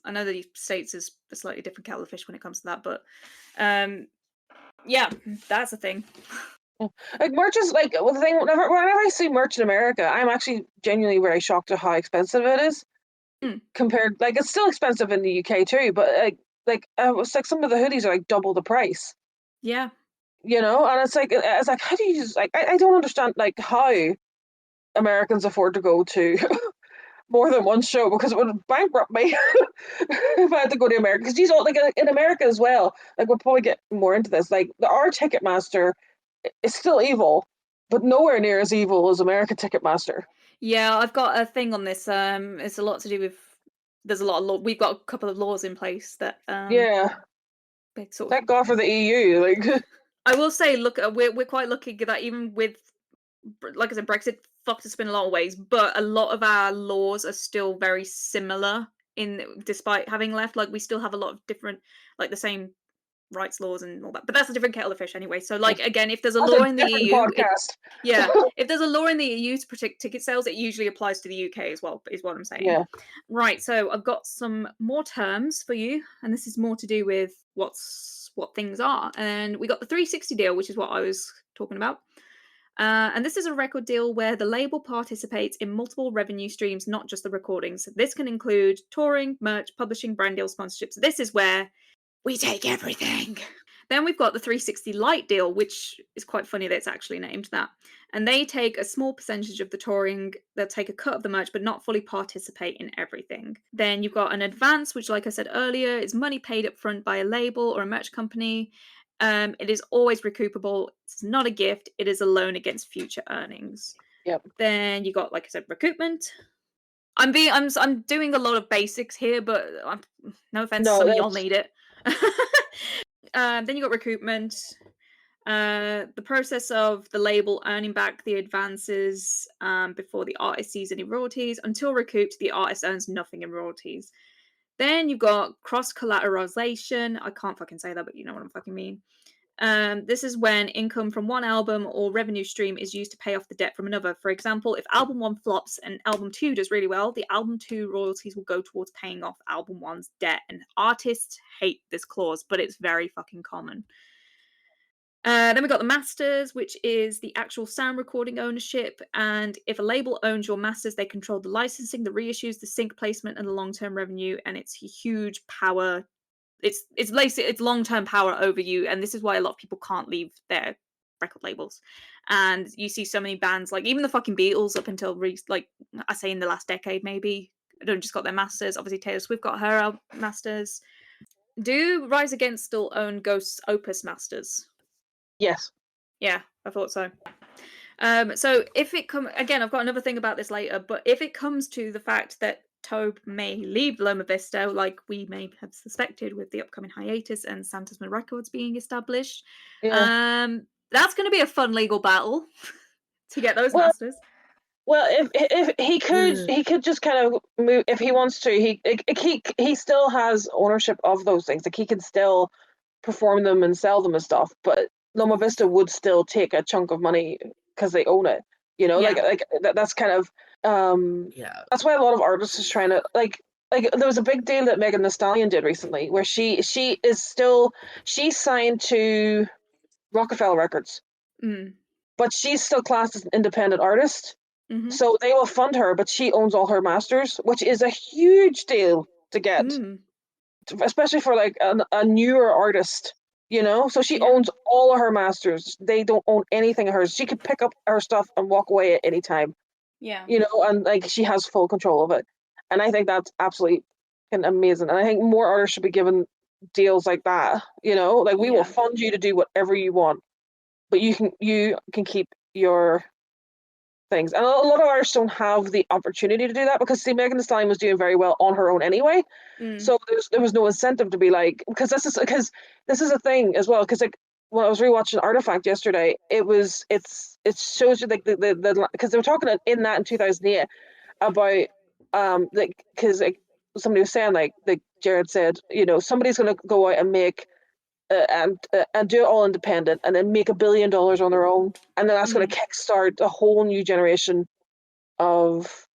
I know the States is a slightly different kettle of fish when it comes to that, but yeah, that's a thing. Like merch is like the thing. Whenever I see merch in America, I'm actually genuinely very shocked at how expensive it is compared. Like it's still expensive in the UK too, but it's like some of the hoodies are like double the price. Yeah. You know, and it's like how do you just like I don't understand like how Americans afford to go to more than one show because it would bankrupt me if I had to go to America. Because these all like in America as well. Like we'll probably get more into this. Like our Ticketmaster is still evil, but nowhere near as evil as American Ticketmaster. Yeah, I've got a thing on this. It's a lot to do with. There's a lot of law. We've got a couple of laws in place that Yeah, sort of. thank God for the EU. Like I will say, look, we're quite lucky that even with, like I said, Brexit fucked us in a lot of ways, but a lot of our laws are still very similar. Despite having left, like we still have a lot of different, like the same rights laws and all that. But that's a different kettle of fish anyway. So, like again, if there's a that's law a in the different EU, podcast. yeah, if there's a law in the EU to protect ticket sales, it usually applies to the UK as well. Is what I'm saying. Yeah. Right. So I've got some more terms for you, and this is more to do with what things are. And we got the 360 deal, which is what I was talking about. And this is a record deal where the label participates in multiple revenue streams, not just the recordings. This can include touring, merch, publishing, brand deals, sponsorships. This is where we take everything. Then we've got the 360 Lite deal, which is quite funny that it's actually named that. And they take a small percentage of the touring, they'll take a cut of the merch, but not fully participate in everything. Then you've got an advance, which, like I said earlier, is money paid up front by a label or a merch company. It is always recoupable. It's not a gift. It is a loan against future earnings. Yep. Then you got, like I said, recoupment. I'm doing a lot of basics here, but no offense, some of y'all need it. Then you got recoupment. The process of the label earning back the advances before the artist sees any royalties. Until recouped, the artist earns nothing in royalties. Then you've got cross-collateralization. I can't fucking say that, but you know what I fucking mean. This is when income from one album or revenue stream is used to pay off the debt from another. For example, if album 1 flops and album 2 does really well, the album 2 royalties will go towards paying off album 1's debt. And artists hate this clause, but it's very fucking common. Then we got the masters, which is the actual sound recording ownership. And if a label owns your masters, they control the licensing, the reissues, the sync placement, and the long-term revenue. And it's a huge power. It's long-term power over you. And this is why a lot of people can't leave their record labels. And you see so many bands, like even the fucking Beatles up until, like I say in the last decade, maybe, don't just got their masters. Obviously, Taylor Swift got her masters. Do Rise Against still own Ghost's Opus masters? Yes. Yeah, I thought so. So if it again, I've got another thing about this later, but if it comes to the fact that Tobe may leave Loma Vista, like we may have suspected with the upcoming hiatus and Santasma Records being established, that's going to be a fun legal battle to get those masters. Well, if he could just kind of move if he wants to. He still has ownership of those things. Like he can still perform them and sell them and stuff. But Loma Vista would still take a chunk of money because they own it. You know, that's kind of that's why a lot of artists is trying to like there was a big deal that Megan Thee Stallion did recently where she signed to Rockefeller Records, but she's still classed as an independent artist. So they will fund her, but she owns all her masters, which is a huge deal to get, especially for like a newer artist, you know? So she owns all of her masters. They don't own anything of hers. She could pick up her stuff and walk away at any time. Yeah. You know, and like she has full control of it. And I think that's absolutely amazing. And I think more artists should be given deals like that, you know? Like we will fund you to do whatever you want, but you can keep your things. And a lot of artists don't have the opportunity to do that because see, Megan Thee Stallion was doing very well on her own anyway. So there was no incentive to be like, because this is a thing as well. Because like when I was rewatching Artifact yesterday, it shows you like the because they were talking in 2008 about like because like somebody was saying like Jared said, you know, somebody's gonna go out and make and do it all independent and then make $1 billion on their own, and then that's going to kickstart a whole new generation of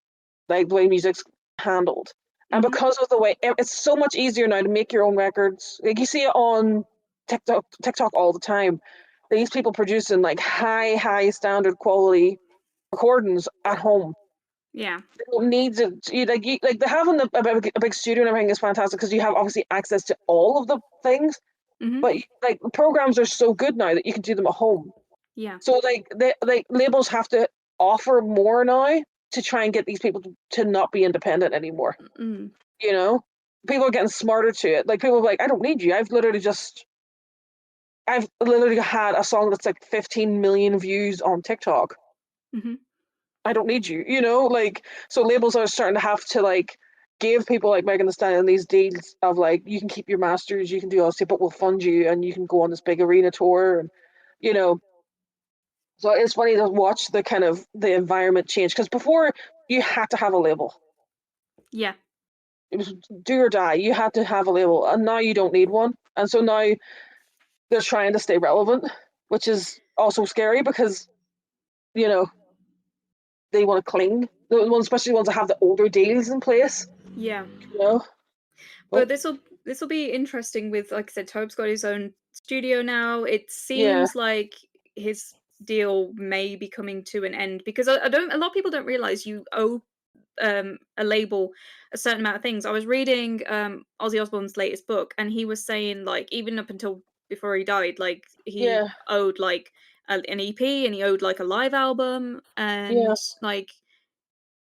like the way music's handled. And Mhm. because of the way it's so much easier now to make your own records. Like you see it on TikTok all the time. These people producing like high standard quality recordings at home. Yeah. They don't need to like having a big studio and everything is fantastic because you have obviously access to all of the things. Mhm. But like programs are so good now that you can do them at home. Yeah. So like labels have to offer more now to try and get these people to not be independent anymore. Mm. You know, people are getting smarter to it. Like people are like, I don't need you. I've literally had a song that's like 15 million views on TikTok. Mhm. I don't need you. You know, like so labels are starting to have to like give people like Megan Thee Stallion these deals of like you can keep your masters, you can do all this, but we'll fund you and you can go on this big arena tour and you know. So it's funny to watch the kind of the environment change because before you had to have a label. Yeah. It was do or die. You had to have a label, and now you don't need one. And so now they're trying to stay relevant, which is also scary because you know they want to cling. The ones, especially the ones that have the older deals in place. Yeah. You know. Oh, But this will be interesting with, like I said, Tobe's got his own studio now. It yeah, seems like his deal may be coming to an end because I don't. A lot of people don't realize you owe a label a certain amount of things. I was reading Ozzy Osbourne's latest book, and he was saying like even up until before he died, like he yeah, owed like an EP and he owed like a live album yeah, and like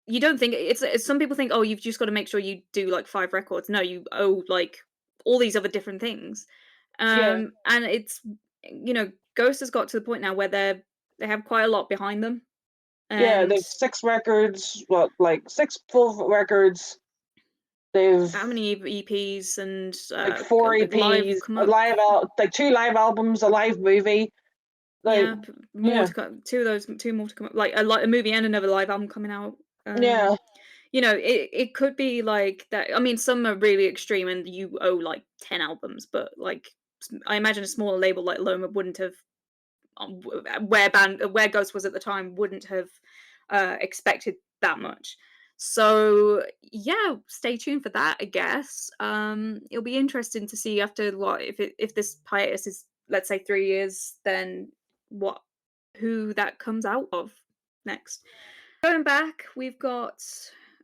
you don't think it's some people think, "Oh, you've just gotta make sure you do, like, 5 records." No, you owe, like, all these other different things. yeah, And it's Ghost has got to the point now where they have quite a lot behind them, yeah. and They've 6 records. What, like 6 full records. They've how many EPs and, like four live EPs, come a up. like 2 live albums, a live movie. Like Yeah, more yeah, to come 2 of those 2 more to come up, like, a movie and another live album coming out. yeah, It could be like that. I mean, some are really extreme and you owe like 10 albums, but like I imagine a smaller label like Loma wouldn't have where Ghost was at the time wouldn't have expected that much. So yeah, stay tuned for that, I guess. It'll be interesting to see after what if this hiatus is, let's say, 3 years, then what who that comes out of next. Going back, we've got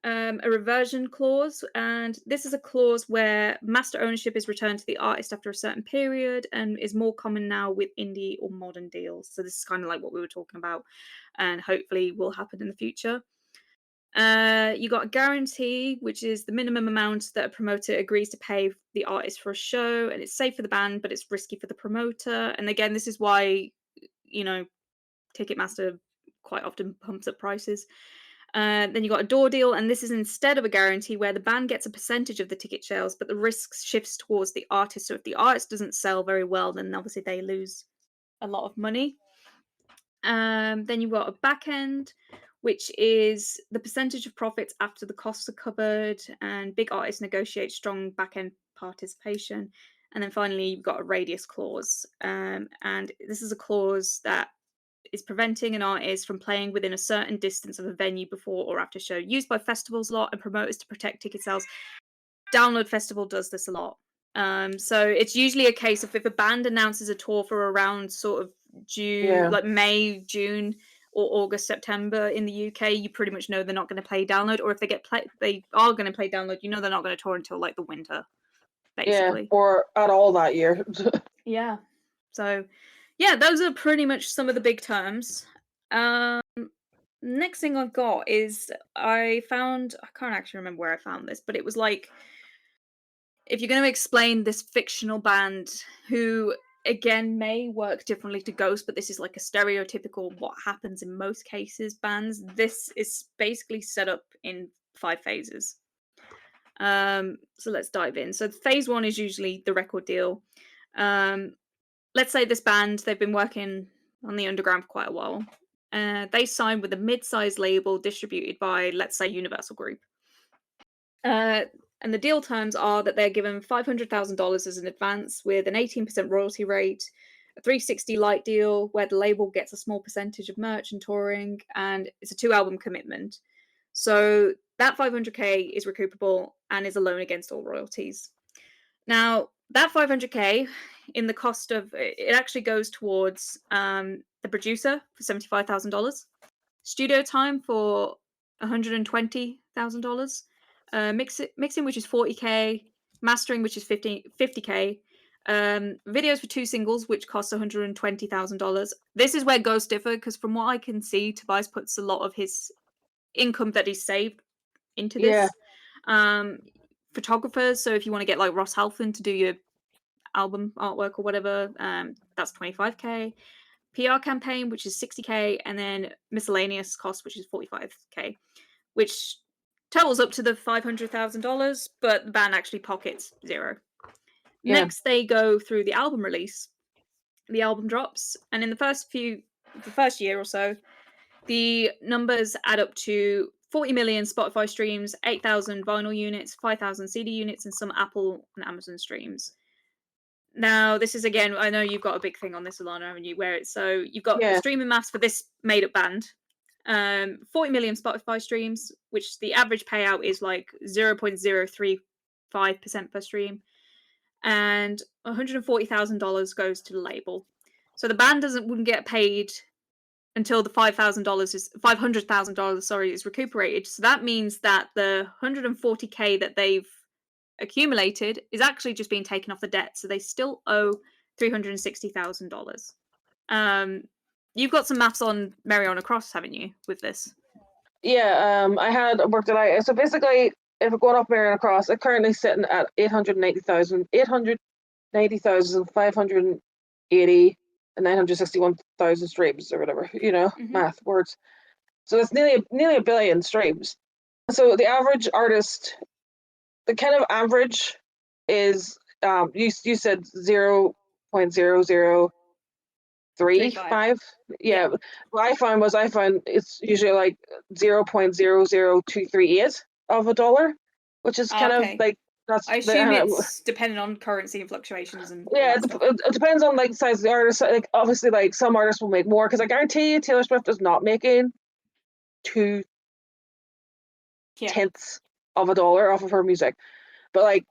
a reversion clause, and this is a clause where master ownership is returned to the artist after a certain period and is more common now with indie or modern deals. So, this is kind of like what we were talking about, and hopefully will happen in the future. You got a guarantee, which is the minimum amount that a promoter agrees to pay the artist for a show, and it's safe for the band, but it's risky for the promoter. And again, this is why, you know, Ticketmaster quite often pumps up prices. Then you got a door deal, and this is instead of a guarantee where the band gets a percentage of the ticket sales, but the risk shifts towards the artist. So if the artist doesn't sell very well, then obviously they lose a lot of money. Then you've got a back end, which is the percentage of profits after the costs are covered, and big artists negotiate strong back end participation. And then finally, you've got a radius clause, and this is a clause that is preventing an artist from playing within a certain distance of a venue before or after show. Used by festivals a lot and promoters to protect ticket sales. Download Festival does this a lot. So it's usually a case of if a band announces a tour for around sort of June, yeah, like May, June, or August, September in the UK, you pretty much know they're not going to play Download, or if they are going to play Download, you know they're not going to tour until like the winter, yeah. basically. Or at all that year. Yeah. So, yeah, those are pretty much some of the big terms. Next thing I've got is I can't actually remember where I found this, but it was like if you're going to explain this fictional band who again may work differently to Ghost, but this is like a stereotypical what happens in most cases bands. This is basically set up in 5 phases. So let's dive in. So phase 1 is usually the record deal. Let's say this band, they've been working on the underground for quite a while. They signed with a mid-sized label distributed by, let's say, Universal Group. And the deal terms are that they're given $500,000 as an advance with an 18% royalty rate, a 360 light deal where the label gets a small percentage of merch and touring, and it's a 2-album commitment. So that 500k is recoupable and is a loan against all royalties. Now, that 500k in the cost of it actually goes towards the producer for $75,000, studio time for $120,000, mixing, which is 40k, mastering, which is 50k, videos for 2 singles, which costs $120,000. This is where Ghost differ, because from what I can see, Tobias puts a lot of his income that he's saved into Yeah. this. Photographers, so if you want to get like Ross Halfon to do your album artwork or whatever, that's 25k. PR campaign, which is 60k, and then miscellaneous costs, which is 45k, which totals up to the $500,000, but the band actually pockets zero. Yeah. Next, they go through the album release. The album drops, and in the first year or so, the numbers add up to 40 million Spotify streams, 8,000 vinyl units, 5,000 CD units, and some Apple and Amazon streams. Now, this is again, I know you've got a big thing on this, Alana, haven't you? Where it's so you've got the streaming maths for this made-up band, 40 million Spotify streams, which the average payout is like 0.035% per stream, and $140,000 goes to the label. So the band wouldn't get paid until the $500,000 is recuperated. So that means that the 140k that they've accumulated is actually just being taken off the debt, so they still owe $360,000. You've got some maths on Mariana Cross, haven't you, with this? Yeah, I had worked it out. So basically, if we're going up Mariana Cross, it's currently sitting at 890,580 and 961,000 streams or whatever, math words. So it's nearly $1 billion streams. So the average artist, the kind of average is you said 0.0035. Yeah. What I found it's usually like 0.00238 of a dollar, which is kind of like that's. I assume it's dependent on currency and fluctuations and it depends on like the size of the artist. Like obviously, like some artists will make more, because I guarantee you Taylor Swift is not making 2/10 of a dollar off of her music, but like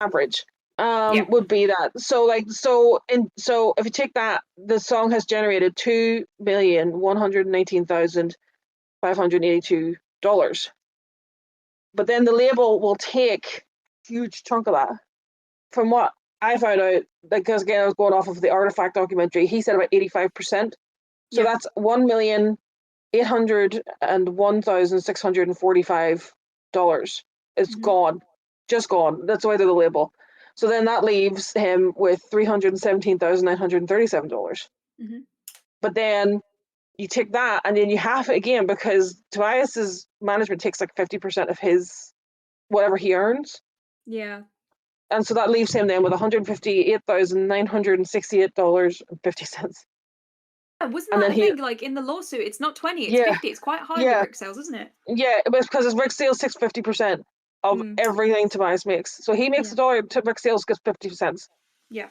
average would be that. So if you take that, the song has generated $2,119,582, but then the label will take a huge chunk of that. From what I found out, because again I was going off of the Artifact documentary, he said about 85%. So that's $1,801,645 is gone, just gone. That's why they're the label. So then that leaves him with $317,937. But then you take that and then you half it again, because Tobias's management takes like 50% of his whatever he earns. Yeah. And so that leaves him then with $158,968.50. Wasn't that the thing? Like in the lawsuit, it's not 20, it's 50. It's quite high with Rick Sales, isn't it? Yeah, but it's because Rick Sales takes 50% of everything Tobias makes. So he makes $1, Rick Sales gets 50 cents. Yeah.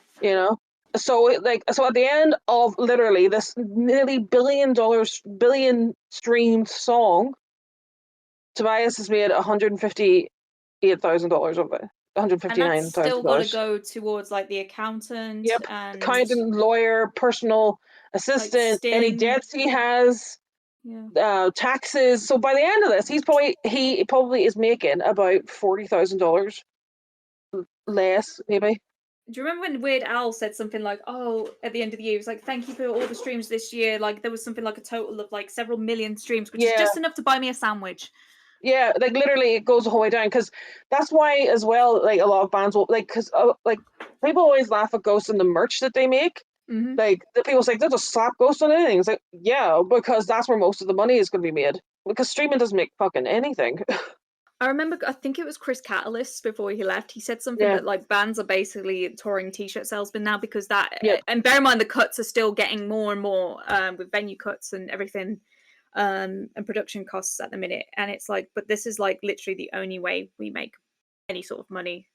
So at the end of literally this nearly billion streamed song, Tobias has made $158,000 of it. $159,000. And that's still got to go towards like the accountant and accountant, lawyer, personal assistant, like any debts he has, taxes. So by the end of this, he probably is making about $40,000 less, maybe. Do you remember when Weird Al said something like, "Oh, at the end of the year, he was like, thank you for all the streams this year. Like there was something like a total of like several million streams, which is just enough to buy me a sandwich." Yeah, like literally it goes the whole way down, because that's why as well, like a lot of bands will because like people always laugh at Ghost and the merch that they make. Like the people say they'll just slap Ghost on anything. It's like, yeah, because that's where most of the money is going to be made, because streaming doesn't make fucking anything. I remember, I think it was Chris Catalyst before he left. He said something that like bands are basically touring t-shirt salesmen now, because that and bear in mind the cuts are still getting more and more with venue cuts and everything. And production costs at the minute, and it's like, but this is like literally the only way we make any sort of money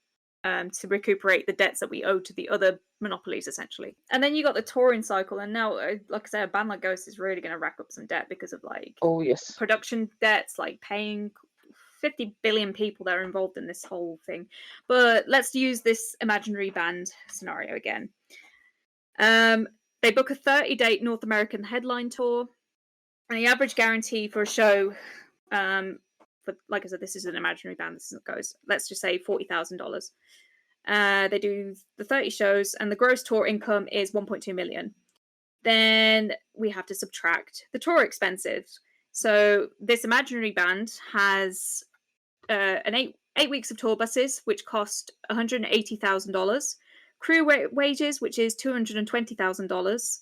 to recuperate the debts that we owe to the other monopolies, essentially. And then you got the touring cycle, and now, like I said, a band like Ghost is really going to rack up some debt because of like Oh yes. production debts, like paying 50 billion people that are involved in this whole thing. But let's use this imaginary band scenario again. They book a 30-date North American headline tour, and the average guarantee for a show, for, like I said, this is an imaginary band. This goes, let's just say $40,000. They do the 30 shows, and the gross tour income is 1.2 million. Then we have to subtract the tour expenses. So this imaginary band has an eight weeks of tour buses, which cost $180,000. Crew wages, which is $220,000.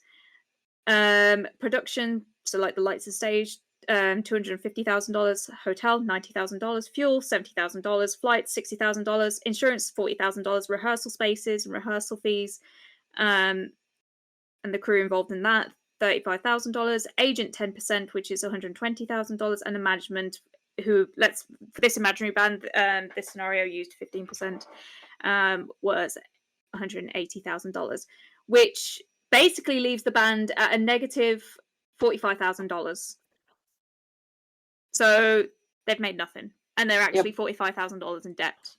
Production, so like the lights and stage, $250,000. Hotel, $90,000. Fuel, $70,000. Flights, $60,000. Insurance, $40,000. Rehearsal spaces and rehearsal fees, and the crew involved in that, $35,000. Agent 10%, which is $120,000, and the management, who, let's, for this imaginary band, this scenario used 15%, was $180,000, which basically leaves the band at a negative $45,000. So they've made nothing, and they're actually $45,000 in debt.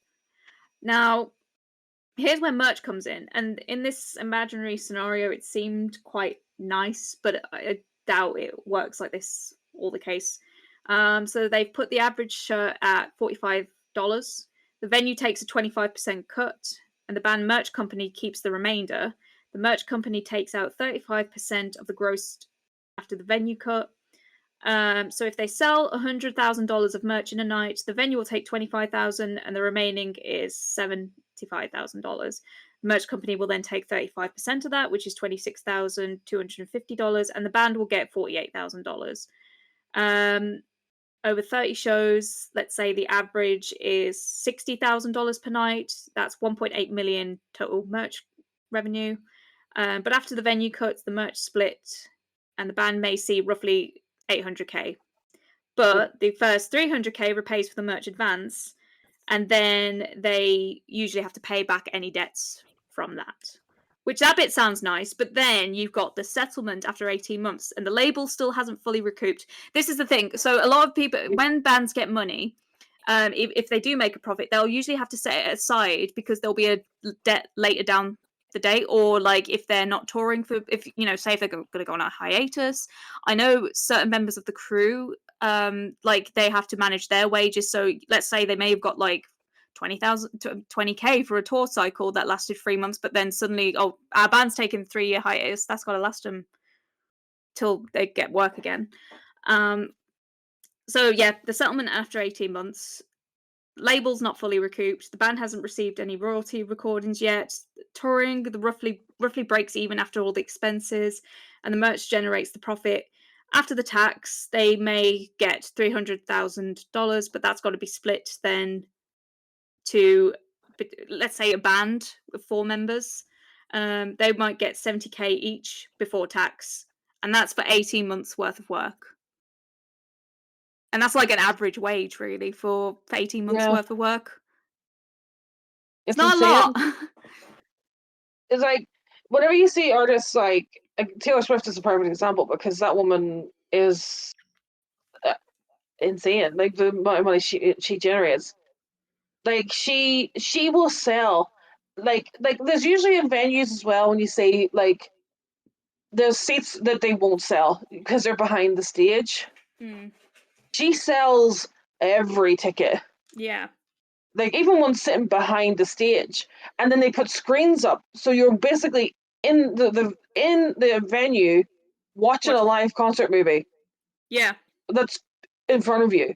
Now, here's where merch comes in, and in this imaginary scenario, it seemed quite nice, but I doubt it works like this all the case. So they've put the average shirt at $45. The venue takes a 25% cut, and the band merch company keeps the remainder. The merch company takes out 35% of the gross after the venue cut. So if they sell $100,000 of merch in a night, the venue will take $25,000, and the remaining is $75,000. The merch company will then take 35% of that, which is $26,250, and the band will get $48,000. Over 30 shows, let's say the average is $60,000 per night. That's 1.8 million total merch revenue. But after the venue cuts, the merch split, and the band may see roughly $800K. But the first $300K repays for the merch advance, and then they usually have to pay back any debts from that. Which, that bit sounds nice, but then you've got the settlement after 18 months, and the label still hasn't fully recouped. This is the thing. So a lot of people, when bands get money, if they do make a profit, they'll usually have to set it aside because there'll be a debt later down the date, or like if they're not touring for, if you know, say if they're going to go on a hiatus. I know certain members of the crew, like they have to manage their wages. So let's say they may have got like 20K for a tour cycle that lasted 3 months, but then suddenly, oh, our band's taken 3-year hiatus. That's got to last them till they get work again. So yeah, the settlement after 18 months, label's not fully recouped. The band hasn't received any royalty recordings yet. Touring, the roughly breaks even after all the expenses, and the merch generates the profit. After the tax, they may get $300,000, but that's got to be split then to, let's say, a band of 4 members. They might get 70K each before tax, and that's for 18 months worth of work. And that's like an average wage, really, for 18 months worth of work. It's not insane. A lot. It's like, whenever you see artists like Taylor Swift is a perfect example, because that woman is insane. Like the amount of money she generates. Like she will sell, like there's usually in venues as well, when you say like there's seats that they won't sell because they're behind the stage. She sells every ticket. Yeah. Like even when sitting behind the stage, and then they put screens up, so you're basically in the venue watching a live concert movie. Yeah. That's in front of you.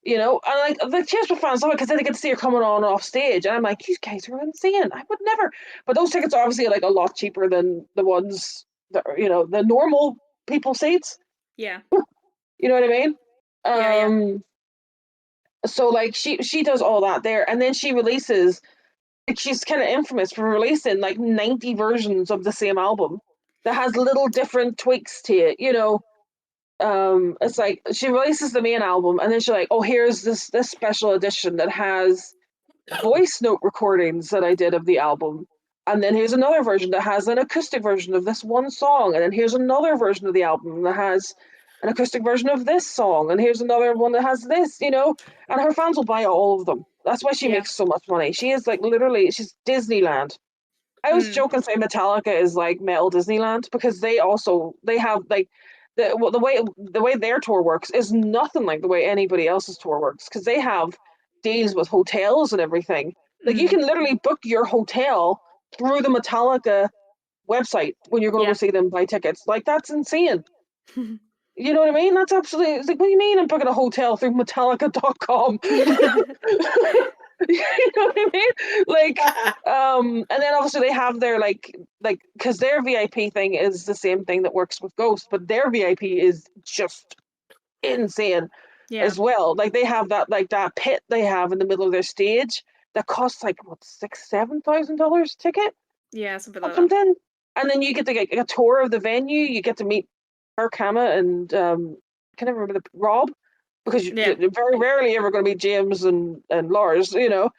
You know, and like Taylor Swift fans love it because then they get to see her coming on and off stage, and I'm like, you guys are insane. I would never. But those tickets are obviously like a lot cheaper than the ones that are, you know, the normal people seats. Yeah. You know what I mean? Yeah. So like she does all that there, and then she releases. Like, she's kind of infamous for releasing like 90 versions of the same album that has little different tweaks to it. You know. It's like she releases the main album, and then she's like, oh, here's this special edition that has voice note recordings that I did of the album. And then here's another version that has an acoustic version of this one song. And then here's another version of the album that has an acoustic version of this song. And here's another one that has this, you know. And her fans will buy all of them. That's why she Yeah. makes so much money. She is like literally, she's Disneyland. I always joke and say Metallica is like metal Disneyland because they have like the way their tour works is nothing like the way anybody else's tour works because they have deals with hotels and everything. Like you can literally book your hotel through the Metallica website when you're going to go Yeah. see them, buy tickets. Like that's insane. You know what I mean? That's absolutely, it's like, what do you mean I'm booking a hotel through Metallica.com? You know what I mean? Like, and then obviously they have their like because their VIP thing is the same thing that works with Ghost, but their VIP is just insane Yeah. as well. Like they have that pit they have in the middle of their stage that costs like what $6,000-7,000 ticket Yeah, something or like that. something, and then you get to get a tour of the venue. You get to meet Kirk Hammett and I can't remember Rob because Yeah. you're very rarely ever going to meet James and Lars, you know.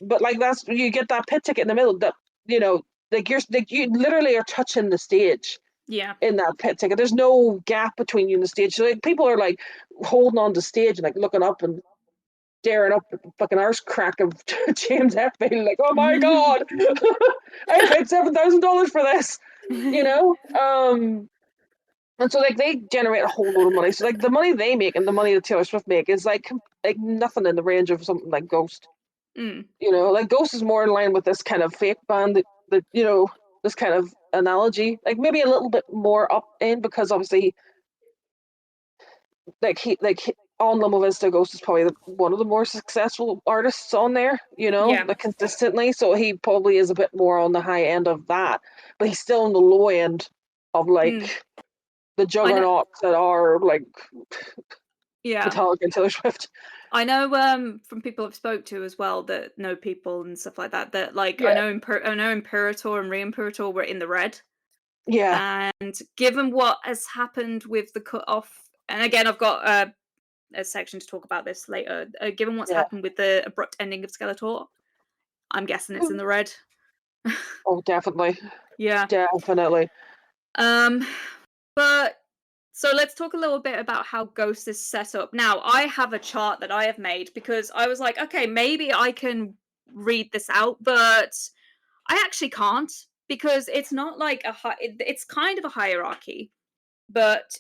But like that's you get that pit ticket in the middle that you know like you literally are touching the stage Yeah. in that pit ticket. There's no gap between you and the stage. So like people are like holding on to stage and like looking up and staring up at the fucking arse crack of James Hetfield, like, oh my god, I paid $7,000 for this, you know. And so like they generate a whole load of money. So like the money they make and the money that Taylor Swift make is like nothing in the range of something like Ghost. You know, like Ghost is more in line with this kind of fake band that you know, this kind of analogy. Like maybe a little bit more up in because obviously on Loma Vista Ghost is probably one of the more successful artists on there, you know, Yeah. like consistently. So he probably is a bit more on the high end of that, but he's still on the low end of like the I know. juggernauts that are like Yeah. Metallica and Taylor Swift. I know from people I've spoke to as well that know people and stuff like that that like I Yeah, know Imperator and Re-Imperator were in the red. yeah, And given what has happened with the cut off, and again I've got a section to talk about this later. Given what's yeah. happened with the abrupt ending of Skeletor, I'm guessing it's in the red. Oh, definitely, Yeah. definitely. Um, but so let's talk a little bit about how Ghost is set up. Now, I have a chart that I have made because I was like, okay, maybe I can read this out, but I actually can't because it's not like it's kind of a hierarchy, but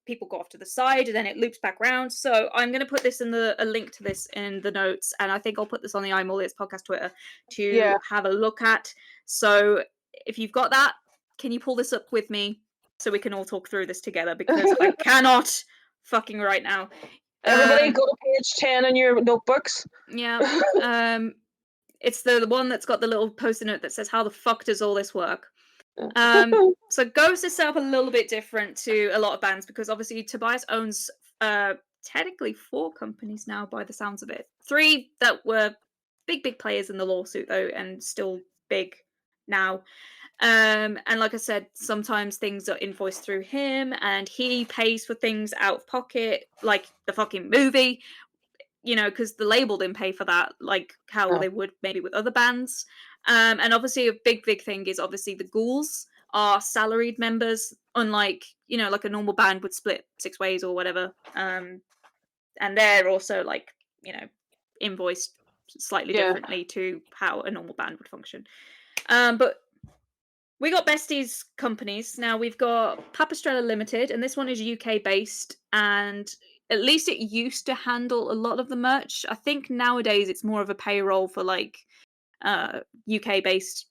people go off to the side and then it loops back around. So I'm going to put this in a link to this in the notes, and I think I'll put this on the I'm All Ears podcast Twitter to Yeah. have a look at. So if you've got that, can you pull this up with me so we can all talk through this together because I cannot fucking right now. Everybody go to page 10 in your notebooks. Yeah. It's the one that's got the little post-it note that says, "How the fuck does all this work?" So Ghost is set up a little bit different to a lot of bands because obviously Tobias owns technically 4 companies now by the sounds of it. 3 that were big players in the lawsuit though and still big now. And like I said, sometimes things are invoiced through him and he pays for things out of pocket, like the fucking movie, you know, because the label didn't pay for that, like how No. they would maybe with other bands. And obviously, a big thing is obviously the ghouls are salaried members, unlike, you know, like a normal band would split 6 ways or whatever. And they're also like, you know, invoiced slightly Yeah. differently to how a normal band would function. But we got besties companies. Now we've got Papistrella Limited, and this one is UK based, and at least it used to handle a lot of the merch. I think nowadays it's more of a payroll for like UK based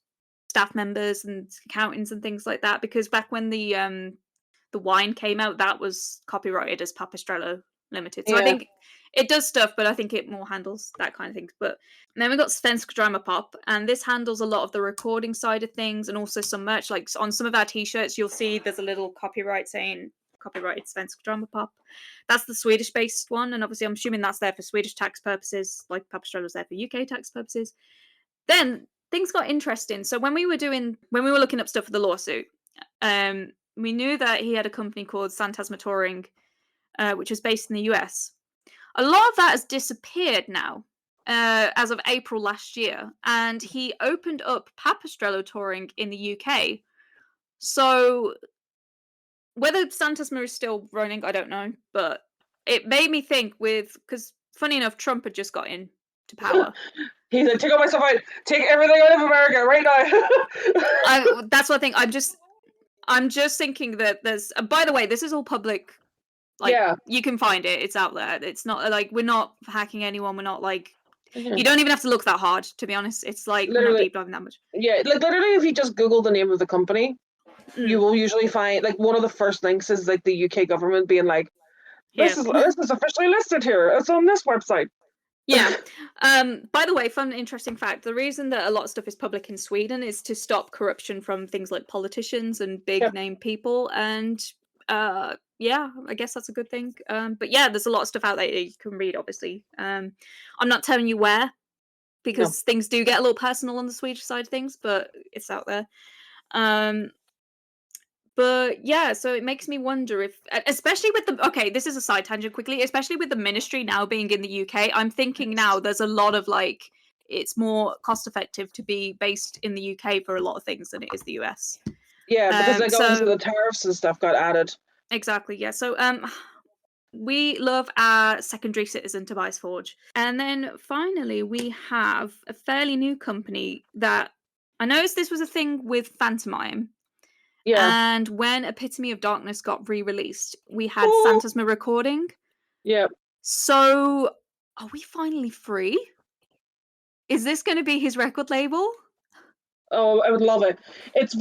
staff members and accountants and things like that. Because back when the wine came out, that was copyrighted as Papistrella Limited. So I Yeah. think it does stuff, but I think it more handles that kind of things. But then we got Svensk Drama Pop, and this handles a lot of the recording side of things and also some merch. Like on some of our t-shirts, you'll see there's a little copyright saying copyrighted Svensk Drama Pop. That's the Swedish based one, and obviously I'm assuming that's there for Swedish tax purposes, like Papistrella's there for UK tax purposes. Then things got interesting. So when we were looking up stuff for the lawsuit, we knew that he had a company called Phantasma Touring, which is based in the US. A lot of that has disappeared now. as of April last year, and he opened up Papistrello touring in the UK. So whether Santasma is still running, I don't know, but it made me think because funny enough, Trump had just got into power. He's like, take all my stuff out, take everything out of America right now. That's what I think. I'm just thinking that there's. By the way, this is all public. Like, Yeah. you can find it. It's out there. It's not like we're not hacking anyone. We're not like. Mhm. You don't even have to look that hard, to be honest. It's like we're not Literally. deep diving that much. Yeah, like literally, if you just Google the name of the company, you Mm. will usually find like one of the first links is like the UK government being like, this Yeah. is officially listed here. It's on this website. Yeah. By the way, fun interesting fact, the reason that a lot of stuff is public in Sweden is to stop corruption from things like politicians and big Yep. name people, and yeah, I guess that's a good thing. But yeah, there's a lot of stuff out there that you can read, obviously. I'm not telling you where, because things do get a little personal on the Swedish side of things, but it's out there. But yeah, so it makes me wonder if, especially with okay, this is a side tangent quickly, especially with the ministry now being in the UK, I'm thinking now there's a lot of like, it's more cost effective to be based in the UK for a lot of things than it is the US. Yeah, because like obviously so the tariffs and stuff got added. exactly, yeah. So we love our secondary citizen Tobias Forge. And then finally we have a fairly new company that I noticed this was a thing with Phantomime. Yeah. And when Epitome of Darkness got re-released, we had Oh. Santasma recording. Yeah. So, are we finally free? Is this going to be his record label? Oh, I would love it. It's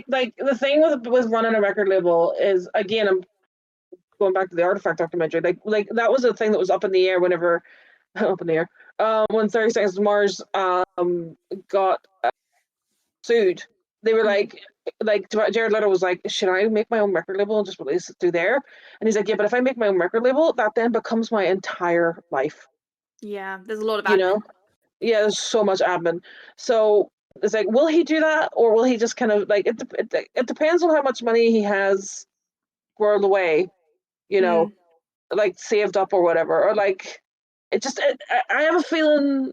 like the thing with running a record label is, again, I'm going back to the Artifact documentary. Like that was a thing that was up in the air whenever up in the air. When 30 Seconds to Mars got sued. They were like Jared Leto was like, should I make my own record label and just release it through there? And he's like, yeah, but if I make my own record label, that then becomes my entire life. Yeah, there's a lot of admin. You know? Yeah, there's so much admin. So it's like, will he do that, or will he just kind of like it depends on how much money he has squirreled away, you know, like saved up or whatever, or like I have a feeling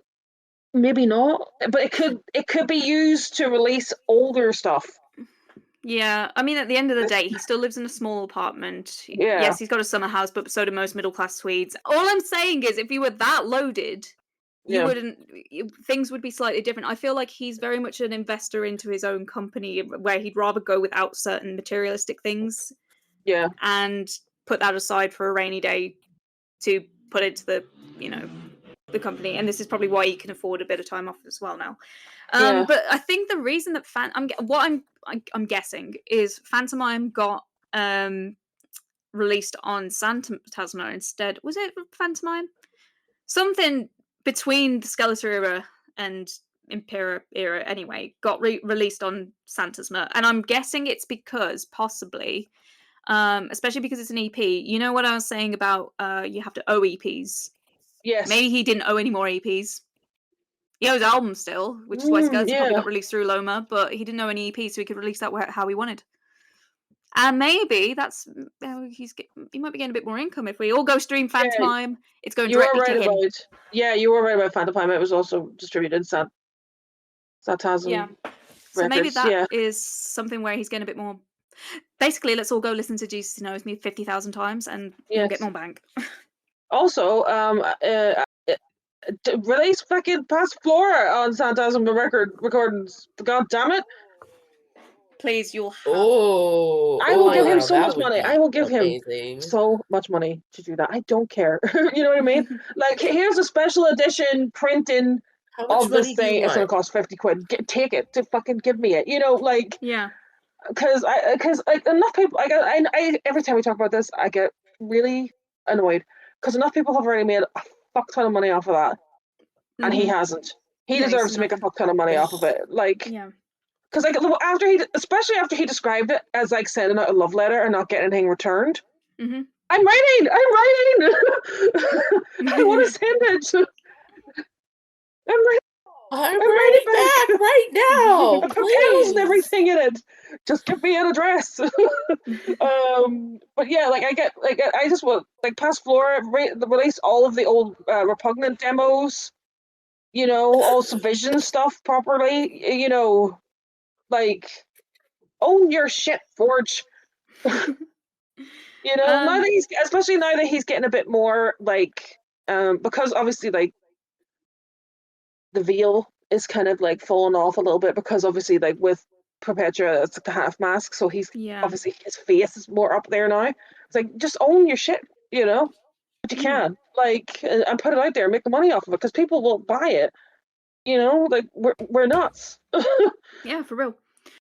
maybe not, but it could be used to release older stuff. Yeah, I mean, at the end of the day, he still lives in a small apartment. Yeah. Yes, he's got a summer house, but so do most middle-class Swedes. All I'm saying is, if you were that loaded, you wouldn't. Things would be slightly different. I feel like he's very much an investor into his own company, where he'd rather go without certain materialistic things. Yeah. And put that aside for a rainy day to put into the the company, and this is probably why he can afford a bit of time off as well now. But I think the reason that I'm guessing is Phantomime got released on Phantasma instead. Was it Phantomime? Something between the Skeletor era and Impera era anyway got released on Phantasma, and I'm guessing it's because possibly especially because it's an EP. You know what I was saying about you have to owe EPs? Yes. Maybe he didn't owe any more EPs. He owes albums still, which is why Skeletor probably got released through Loma, but he didn't owe any EPs, so he could release that how he wanted. And maybe that's he might be getting a bit more income if we all go stream Phantomime. It's going directly to him. You were right about Phantomime. It was also distributed Phantasm. Yeah. So maybe that is something where he's getting a bit more. Basically, let's all go listen to Jesus Knows Me 50,000 times, and you'll get more bank. Also, release fucking Past Flora on Phantasm recordings. God damn it! Please, you'll have. I will give him so much money. I will give him so much money to do that. I don't care. You know what I mean? Like, here's a special edition printing of this thing. It's gonna cost 50 quid. Take it. To fucking give me it. You know, like. Yeah. Because like enough people, I every time we talk about this, I get really annoyed because enough people have already made a fuck ton of money off of that, and he hasn't. He deserves to make a fuck ton of money off of it, like. Yeah. Because like especially after he described it as like sending out a love letter and not getting anything returned. Mm-hmm. I'm writing. I want to send it. I'm writing back right now. Pills and everything in it. Just give me an address. But yeah, like I just want like Past Flora release all of the old Repugnant demos you know, also vision stuff properly, you know, like, own your shit, Forge. You know, now that he's, especially now that he's getting a bit more, like, because obviously, like, the veil is kind of, like, falling off a little bit, because obviously, like, with Perpetua, it's like the half mask, so he's, Yeah. obviously, his face is more up there now. It's like, just own your shit, you know? But you can, like, and put it out there, make the money off of it, because people will buy it. You know, like, we're nuts. Yeah, for real.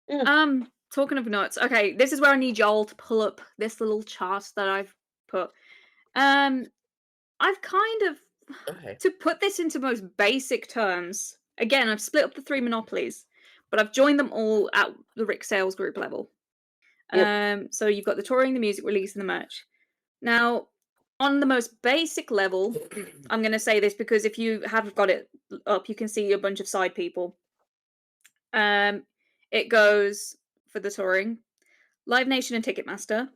Yeah. Talking of nuts, okay, this is where I need y'all to pull up this little chart that I've put. I've kind of, Okay. to put this into most basic terms, again, I've split up the 3 monopolies, but I've joined them all at the Rick Sales Group level. Yep. So you've got the touring, the music release, and the merch. Now, on the most basic level, I'm going to say this because if you have got it up, you can see a bunch of side people. It goes for the touring, Live Nation and Ticketmaster.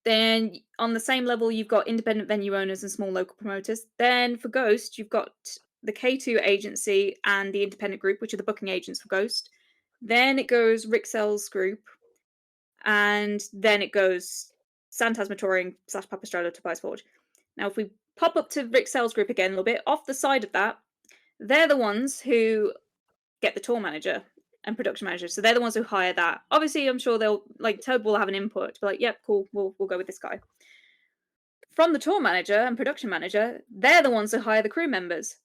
Then on the same level, you've got independent venue owners and small local promoters. Then for Ghost, you've got the K2 agency and the independent group, which are the booking agents for Ghost. Then it goes Rick Sells Group, and then it goes Phantasma Touring / Papastrello Tobias Forge. Now, if we pop up to Rick Sells Group again a little bit, off the side of that, they're the ones who get the tour manager and production manager. So they're the ones who hire that. Obviously, I'm sure they'll, like, Toad will have an input, be like, yep, cool, we'll go with this guy. From the tour manager and production manager, they're the ones who hire the crew members.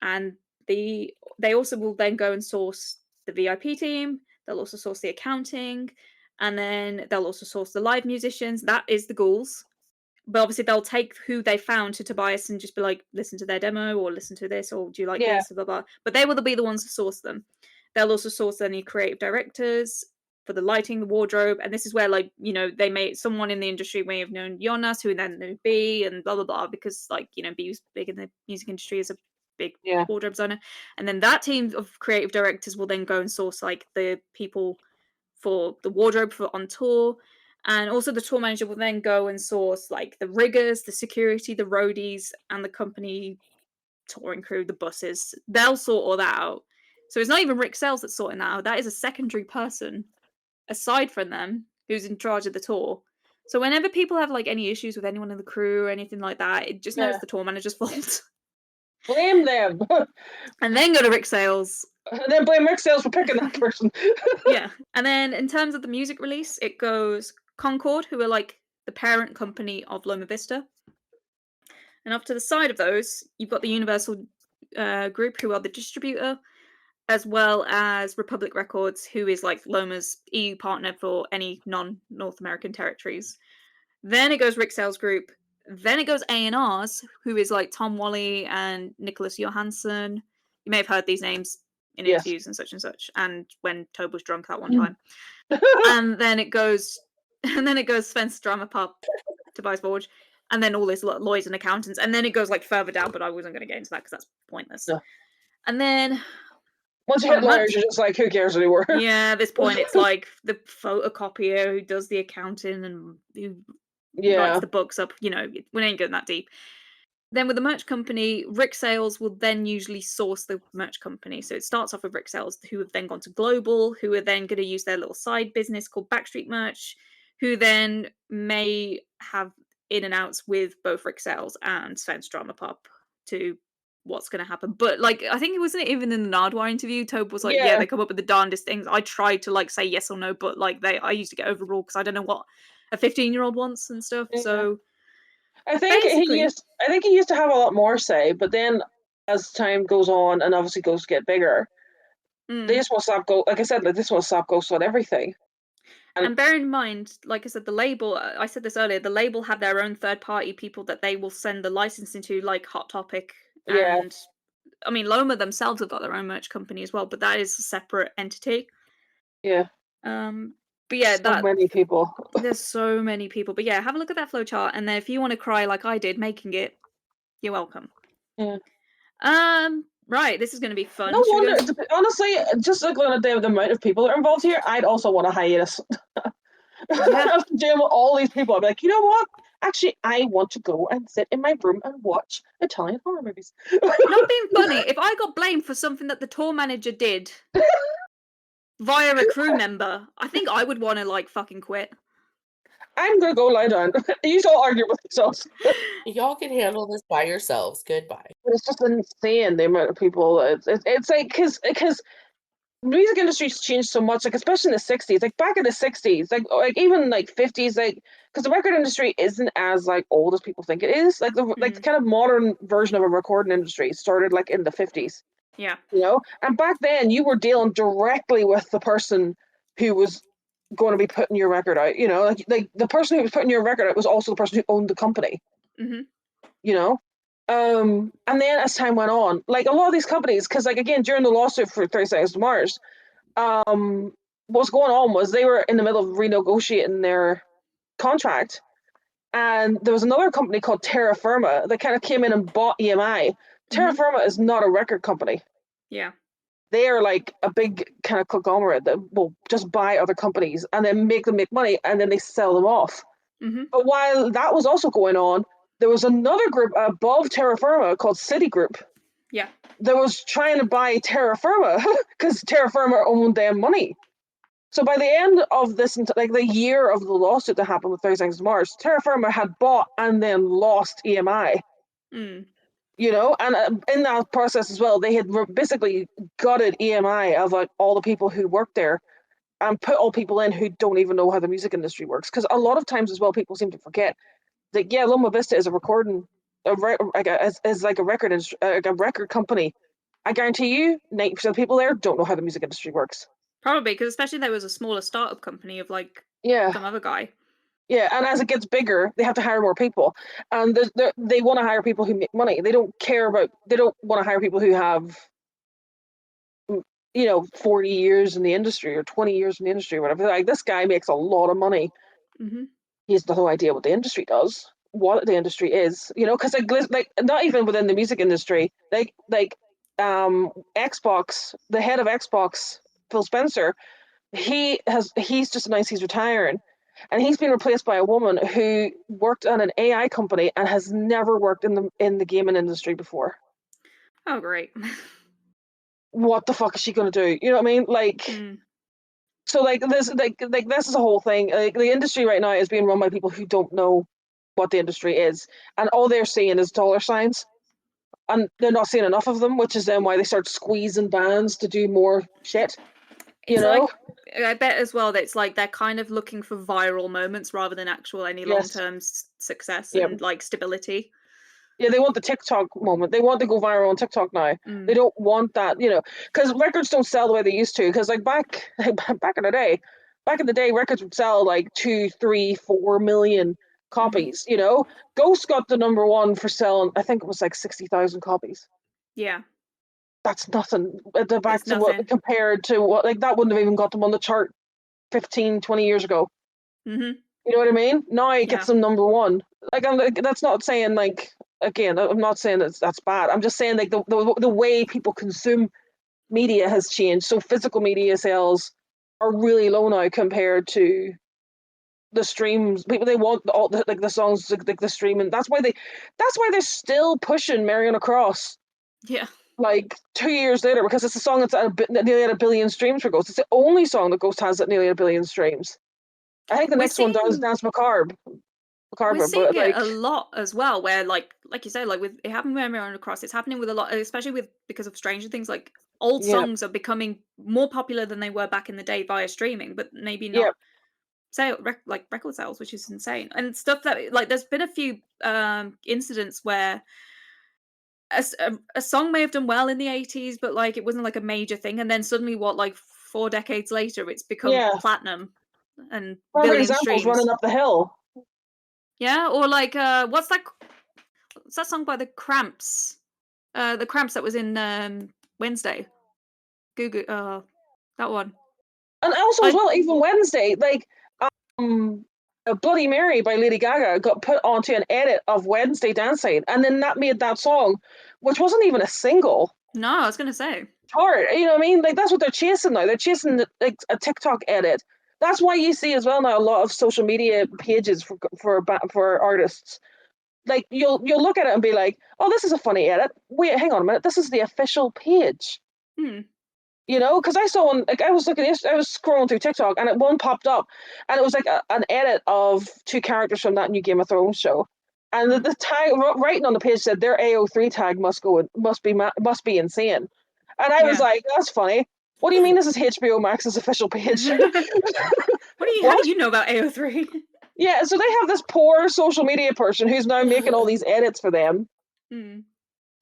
And they also will then go and source the VIP team, they'll also source the accounting, and then they'll also source the live musicians. That is the ghouls. But obviously they'll take who they found to Tobias and just be like, listen to their demo, or listen to this, or do you like Yeah. this, blah, blah. But they will be the ones to source them. They'll also source any creative directors for the lighting, the wardrobe, and this is where, like, you know, someone in the industry may have known Jonas, who then knew B, and blah blah blah, because, like, you know, B was big in the music industry as a big Yeah. wardrobe designer, and then that team of creative directors will then go and source, like, the people for the wardrobe for on tour. And also the tour manager will then go and source, like, the riggers, the security, the roadies, and the company touring crew, the buses. They'll sort all that out. So it's not even Rick Sells that's sorting that out. That is a secondary person aside from them who's in charge of the tour. So whenever people have, like, any issues with anyone in the crew or anything like that, it just knows Yeah. the tour manager's fault. Blame them. And then go to Rick Sales. And then blame Rick Sales for picking that person. Yeah. And then in terms of the music release, it goes Concord, who are, like, the parent company of Loma Vista. And off to the side of those, you've got the Universal Group, who are the distributor, as well as Republic Records, who is, like, Loma's EU partner for any non-North American territories. Then it goes Rick Sales Group. Then it goes A&Rs, who is, like, Tom Wally and Nicholas Johansson. You may have heard these names in Yes. interviews and such, and when Tobe was drunk that one time. And then it goes Spencer Drama Pop, Tobias Forge, and then all these lawyers and accountants. And then it goes, like, further down, but I wasn't going to get into that because that's pointless. No. And then Once you hit lawyers, you're just like, who cares anymore? yeah, at this point, it's like the photocopier who does the accounting and who writes the books up. You know, we ain't going that deep. Then with the merch company, Rick Sales will then usually source the merch company. So it starts off with Rick Sales, who have then gone to Global, who are then going to use their little side business called Backstreet Merch, who then may have in and outs with both Rick Sales and Sven's Drama Pop to what's going to happen. But, like, I think it wasn't even in the Nardwuar interview, Tobe was like, yeah, they come up with the darndest things. I tried to, like, say yes or no, but, like, I used to get overruled because I don't know what a 15-year-old wants and stuff. Yeah. So I think he used to have a lot more say, but then as time goes on and obviously Ghosts get bigger, they just want to slap Ghost. Like I said, like, they just want to slap Ghosts on everything. And bear in mind, like I said, the label, I said this earlier, the label have their own third-party people that they will send the licensing to, like Hot Topic. And, I mean, Loma themselves have got their own merch company as well, but that is a separate entity. Yeah. But yeah, so many people. There's so many people. But yeah, have a look at that flowchart, and then if you want to cry like I did making it, you're welcome. Yeah. Right, this is going to be fun. No wonder. Honestly, just looking at the amount of people that are involved here, I'd also want a hiatus. Yeah. After doing with all these people, I'd be like, you know what? Actually, I want to go and sit in my room and watch Italian horror movies. Not being funny, if I got blamed for something that the tour manager did via a crew member, I think I would want to like fucking quit. I'm gonna go lie down. You all argue with yourselves. Y'all can handle this by yourselves. Goodbye. But it's just insane the amount of people. It's like because music industry's changed so much, like especially in the 60s, like back in the 60s, like even like 50s, like because the record industry isn't as like old as people think it is. Like the kind of modern version of a recording industry started like in the 50s. Yeah. You know, and back then you were dealing directly with the person who was going to be putting your record out. You know, like the person who was putting your record out was also the person who owned the company. Mm-hmm. You know, and then as time went on, like a lot of these companies, because like again during the lawsuit for 30 Seconds to Mars, what's going on was they were in the middle of renegotiating their contract, and there was another company called Terra Firma that kind of came in and bought EMI. Terra Firma is not a record company. Yeah. They are like a big kind of conglomerate that will just buy other companies and then make them make money and then they sell them off. Mm-hmm. But while that was also going on, there was another group above Terra Firma called Citigroup Yeah. that was trying to buy Terra Firma because Terra Firma owned them money. So by the end of this, like the year of the lawsuit that happened with 30 Seconds to Mars, Terra Firma had bought and then lost EMI. Mm. You know, and in that process as well, they had basically gutted EMI of like all the people who worked there and put all people in who don't even know how the music industry works. Because a lot of times as well, people seem to forget that yeah, Loma Vista is a recording, is like a record like a record company. I guarantee you, 90% of people there don't know how the music industry works. Probably because especially there was a smaller startup company of like Yeah. some other guy. Yeah, and as it gets bigger, they have to hire more people, and they want to hire people who make money. They don't care about. They don't want to hire people who have, 40 years in the industry or 20 years in the industry or whatever. Like this guy makes a lot of money. Mm-hmm. He has no idea what the industry does, what the industry is. You know, because like not even within the music industry, like Xbox, the head of Xbox, Phil Spencer, he's just announced he's retiring. And he's been replaced by a woman who worked on an AI company and has never worked in the gaming industry before. Oh, great. What the fuck is she gonna do? You know what I mean? Like, so like this, like this is a whole thing. Like the industry right now is being run by people who don't know what the industry is, and all they're seeing is dollar signs, and they're not seeing enough of them, which is then why they start squeezing bands to do more shit. It's like, I bet as well that it's like they're kind of looking for viral moments rather than actual any long-term success and like stability. Yeah, they want the TikTok moment. They want to go viral on TikTok now. They don't want that, because records don't sell the way they used to. Because like back in the day, records would sell like 2, 3, 4 million copies. Ghost got the number one for selling. I think it was like 60,000 copies. Yeah. That's nothing. What compared to what, like that wouldn't have even got them on the chart 15, 20 years ago. Mm-hmm. You know what I mean? Now it gets them number one. Like that's not saying like, again, I'm not saying that's bad. I'm just saying like the way people consume media has changed. So physical media sales are really low now compared to the streams. People, they want all the songs, like the streaming. That's why they're still pushing Mariana Cross. Yeah. Like 2 years later, because it's a song that's nearly at 1 billion streams for Ghost. It's the only song that Ghost has at nearly 1 billion streams. I think the next one does Dance Macabre. We're seeing it a lot as well, where like you say, like with it happened with Mariana Cross, it's happening with a lot, especially because of Stranger Things. Like old songs are becoming more popular than they were back in the day via streaming, but maybe not record sales, which is insane. And stuff that like there's been a few incidents where a song may have done well in the 80s, but like it wasn't like a major thing, and then suddenly like 4 decades later it's become platinum and billion streams. Running Up the Hill. Yeah, or like what's that song by the Cramps? The Cramps that was in Wednesday. Google that one. And also as well, even Wednesday, like Bloody Mary by Lady Gaga got put onto an edit of Wednesday Dancing, and then that made that song, which wasn't even a single. No, I was gonna say. Hard, you know what I mean? Like that's what they're chasing now. They're chasing like a TikTok edit That's why you see as well now a lot of social media pages for artists. Like you'll look at it and be like, oh, this is a funny edit. Wait, hang on a minute, this is the official page. Hmm. You know, because I saw one, like I was scrolling through TikTok and one popped up and it was like an edit of two characters from that new Game of Thrones show. And the tag writing on the page said their AO3 tag must be insane. And I was Yeah. like, that's funny. What do you mean this is HBO Max's official page? How What? do you know about AO3? Yeah, so they have this poor social media person who's now making all these edits for them. Hmm.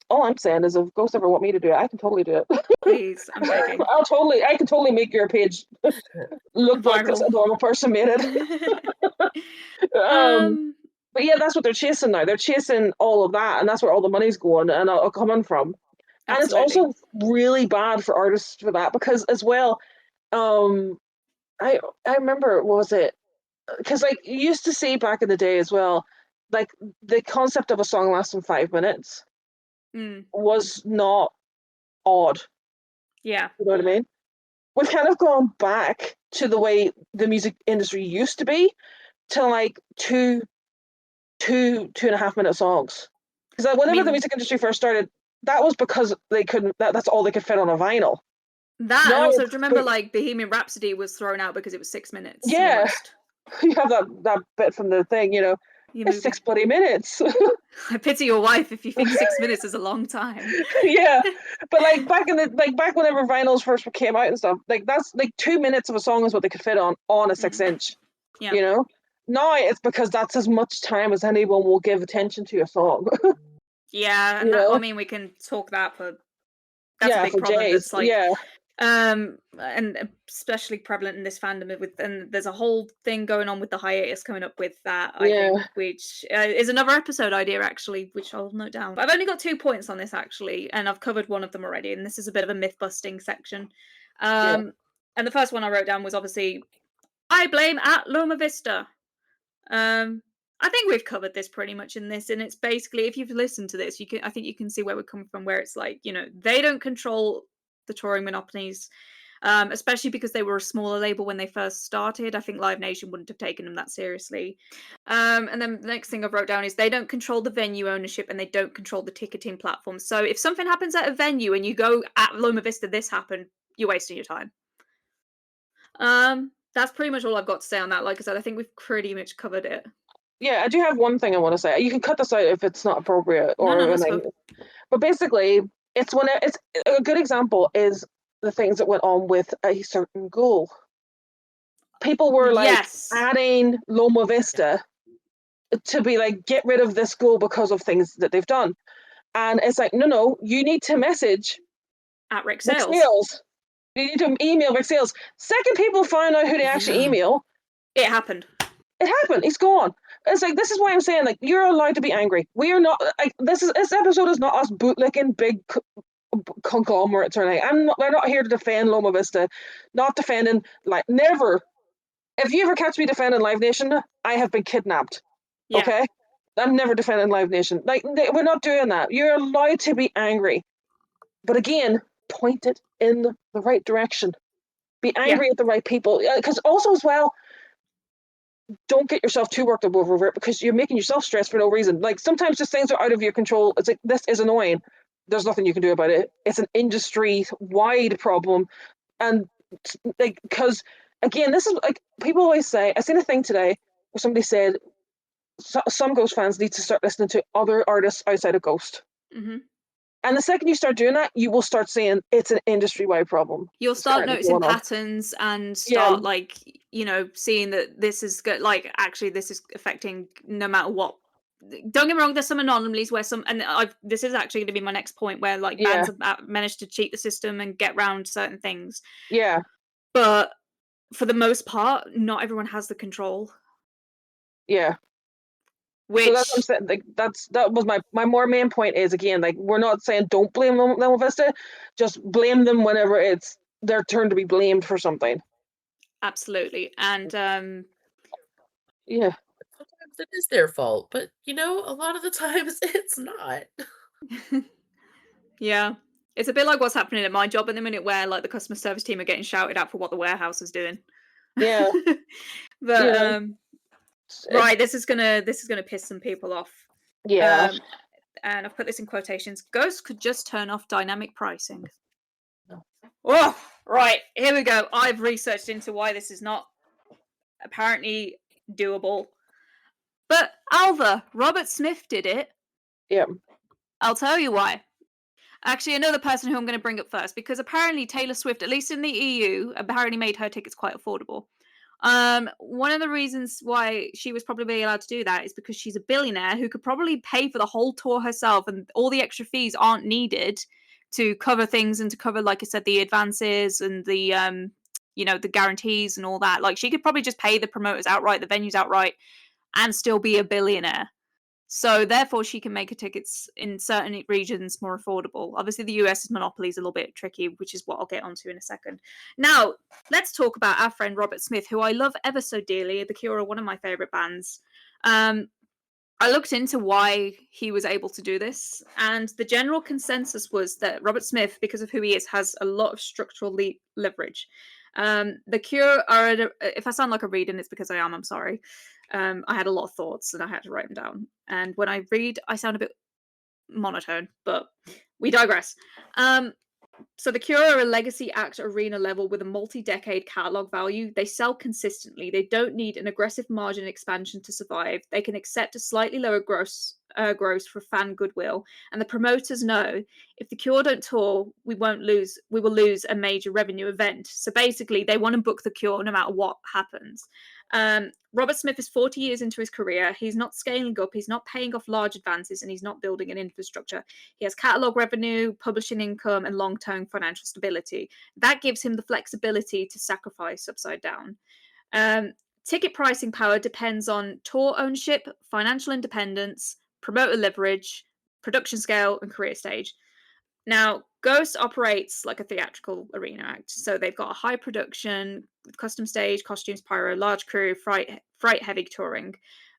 All I'm saying is if Ghost ever want me to do it, I can totally do it. Please, I'm begging. I can totally make your page look like this Viral. a normal person made it. Um, But yeah, that's what they're chasing now. They're chasing all of that, and that's where all the money's going and coming from. And it's absolutely. also really bad for artists for that because as well, I remember what was it? Because like you used to see back in the day as well, like the concept of a song lasting 5 minutes Mm, was not odd. yeah. You know what I mean? We've kind of gone back to the way the music industry used to be, to like two and a half minute songs. Because like, whenever the music industry first started, that was because they couldn't. That's all they could fit on a vinyl. That, and Now also, do it's you remember like Bohemian Rhapsody was thrown out because it was 6 minutes? yeah, Almost. you have that bit from the thing. You know, Your it's movie. 6 bloody minutes. I pity your wife if you think 6 minutes is a long time. Yeah, but like back whenever vinyls first came out and stuff, like that's like 2 minutes of a song is what they could fit on a 6-inch. Yeah. You know, now it's because that's as much time as anyone will give attention to a song. Yeah, and You that, know? I mean, we can talk that for. That's a Yeah, big for problem. days. That's like, Yeah, and especially prevalent in this fandom and there's a whole thing going on with the hiatus coming up with that, I Yeah. think, which is another episode idea actually, which I'll note down. But I've only got 2 points on this actually, and I've covered one of them already, and this is a bit of a myth busting section. And the first one I wrote down was obviously I blame at Loma Vista. I think we've covered this pretty much in this, and it's basically, if you've listened to this, I think you can see where we're coming from, where it's like, they don't control the touring monopolies, especially because they were a smaller label when they first started. I think Live Nation wouldn't have taken them that seriously. And then the next thing I've wrote down is they don't control the venue ownership and they don't control the ticketing platform. So if something happens at a venue and you go at Loma Vista, this happened, you're wasting your time. That's pretty much all I've got to say on that. Like I said, I think we've pretty much covered it. Yeah, I do have one thing I want to say. You can cut this out if it's not appropriate or No, that's anything. fine. But basically, it's a good example is the things that went on with a certain goal. People were like Yes. adding Loma Vista to be like, get rid of this goal because of things that they've done. And it's like, no, you need to message At Rick Rick Sales. Sales. You need to email Rick Sales. Second people find out who they actually email, It happened. it happened. He's gone. It's like, this is why I'm saying, like, you're allowed to be angry. We are not, like, this episode is not us bootlicking big conglomerates or anything. We're not here to defend Loma Vista, not defending, like, never. If you ever catch me defending Live Nation, I have been kidnapped. Yeah. Okay? I'm never defending Live Nation. Like, we're not doing that. You're allowed to be angry. But again, point it in the right direction. Be angry at the right people. Because also as well, don't get yourself too worked up over it because you're making yourself stress for no reason. Like sometimes just things are out of your control. It's like, this is annoying. There's nothing you can do about it. It's an industry-wide problem. And like, because again, this is like, people always say, I seen a thing today where somebody said some Ghost fans need to start listening to other artists outside of Ghost. Mm-hmm. And the second you start doing that, you will start saying it's an industry-wide problem. You'll start noticing patterns and start seeing that this is good. Like, actually, this is affecting no matter what. Don't get me wrong. There's some anomalies where this is actually going to be my next point, where like bands have managed to cheat the system and get around certain things. Yeah. But for the most part, not everyone has the control. Yeah. Which so that's what I'm saying. Like that was my more main point is, again, like, we're not saying don't blame Loma Vista, just blame them whenever it's their turn to be blamed for something. Absolutely. And yeah. Sometimes it is their fault, but a lot of the times it's not. Yeah. It's a bit like what's happening at my job at the minute, where like the customer service team are getting shouted at for what the warehouse is doing. Yeah. But You know, right, this is gonna piss some people off. yeah. And I've put this in quotations. Ghosts could just turn off dynamic pricing. Oh, right, here we go. I've researched into why this is not apparently doable. But Alva, Robert Smith did it. Yeah. I'll tell you why. Actually, another person who I'm going to bring up first, because apparently Taylor Swift, at least in the EU, apparently made her tickets quite affordable. One of the reasons why she was probably allowed to do that is because she's a billionaire who could probably pay for the whole tour herself, and all the extra fees aren't needed to cover things and to cover, like I said, the advances and the the guarantees and all that. Like, she could probably just pay the promoters outright, the venues outright, and still be a billionaire. So therefore, she can make her tickets in certain regions more affordable. Obviously, the US's monopoly is a little bit tricky, which is what I'll get onto in a second. Now, let's talk about our friend Robert Smith, who I love ever so dearly. The Cure are one of my favorite bands. I looked into why he was able to do this, and the general consensus was that Robert Smith, because of who he is, has a lot of structural leverage. The Cure are, if I sound like a reading, it's because I am, I'm sorry. I had a lot of thoughts and I had to write them down. And when I read, I sound a bit monotone, but we digress. So the Cure are a legacy act arena level with a multi-decade catalog value. They sell consistently. They don't need an aggressive margin expansion to survive. They can accept a slightly lower gross for fan goodwill. And the promoters know if the Cure don't tour, we will lose a major revenue event. So basically, they want to book the Cure no matter what happens. Robert Smith is 40 years into his career. He's not scaling up, he's not paying off large advances, and he's not building an infrastructure. He has catalog revenue, publishing income, and long-term financial stability. That gives him the flexibility to sacrifice upside down. Ticket pricing power depends on tour ownership, financial independence, promoter leverage, production scale, and career stage. Now, Ghost operates like a theatrical arena act. So they've got a high production with custom stage, costumes, pyro, large crew, freight heavy touring.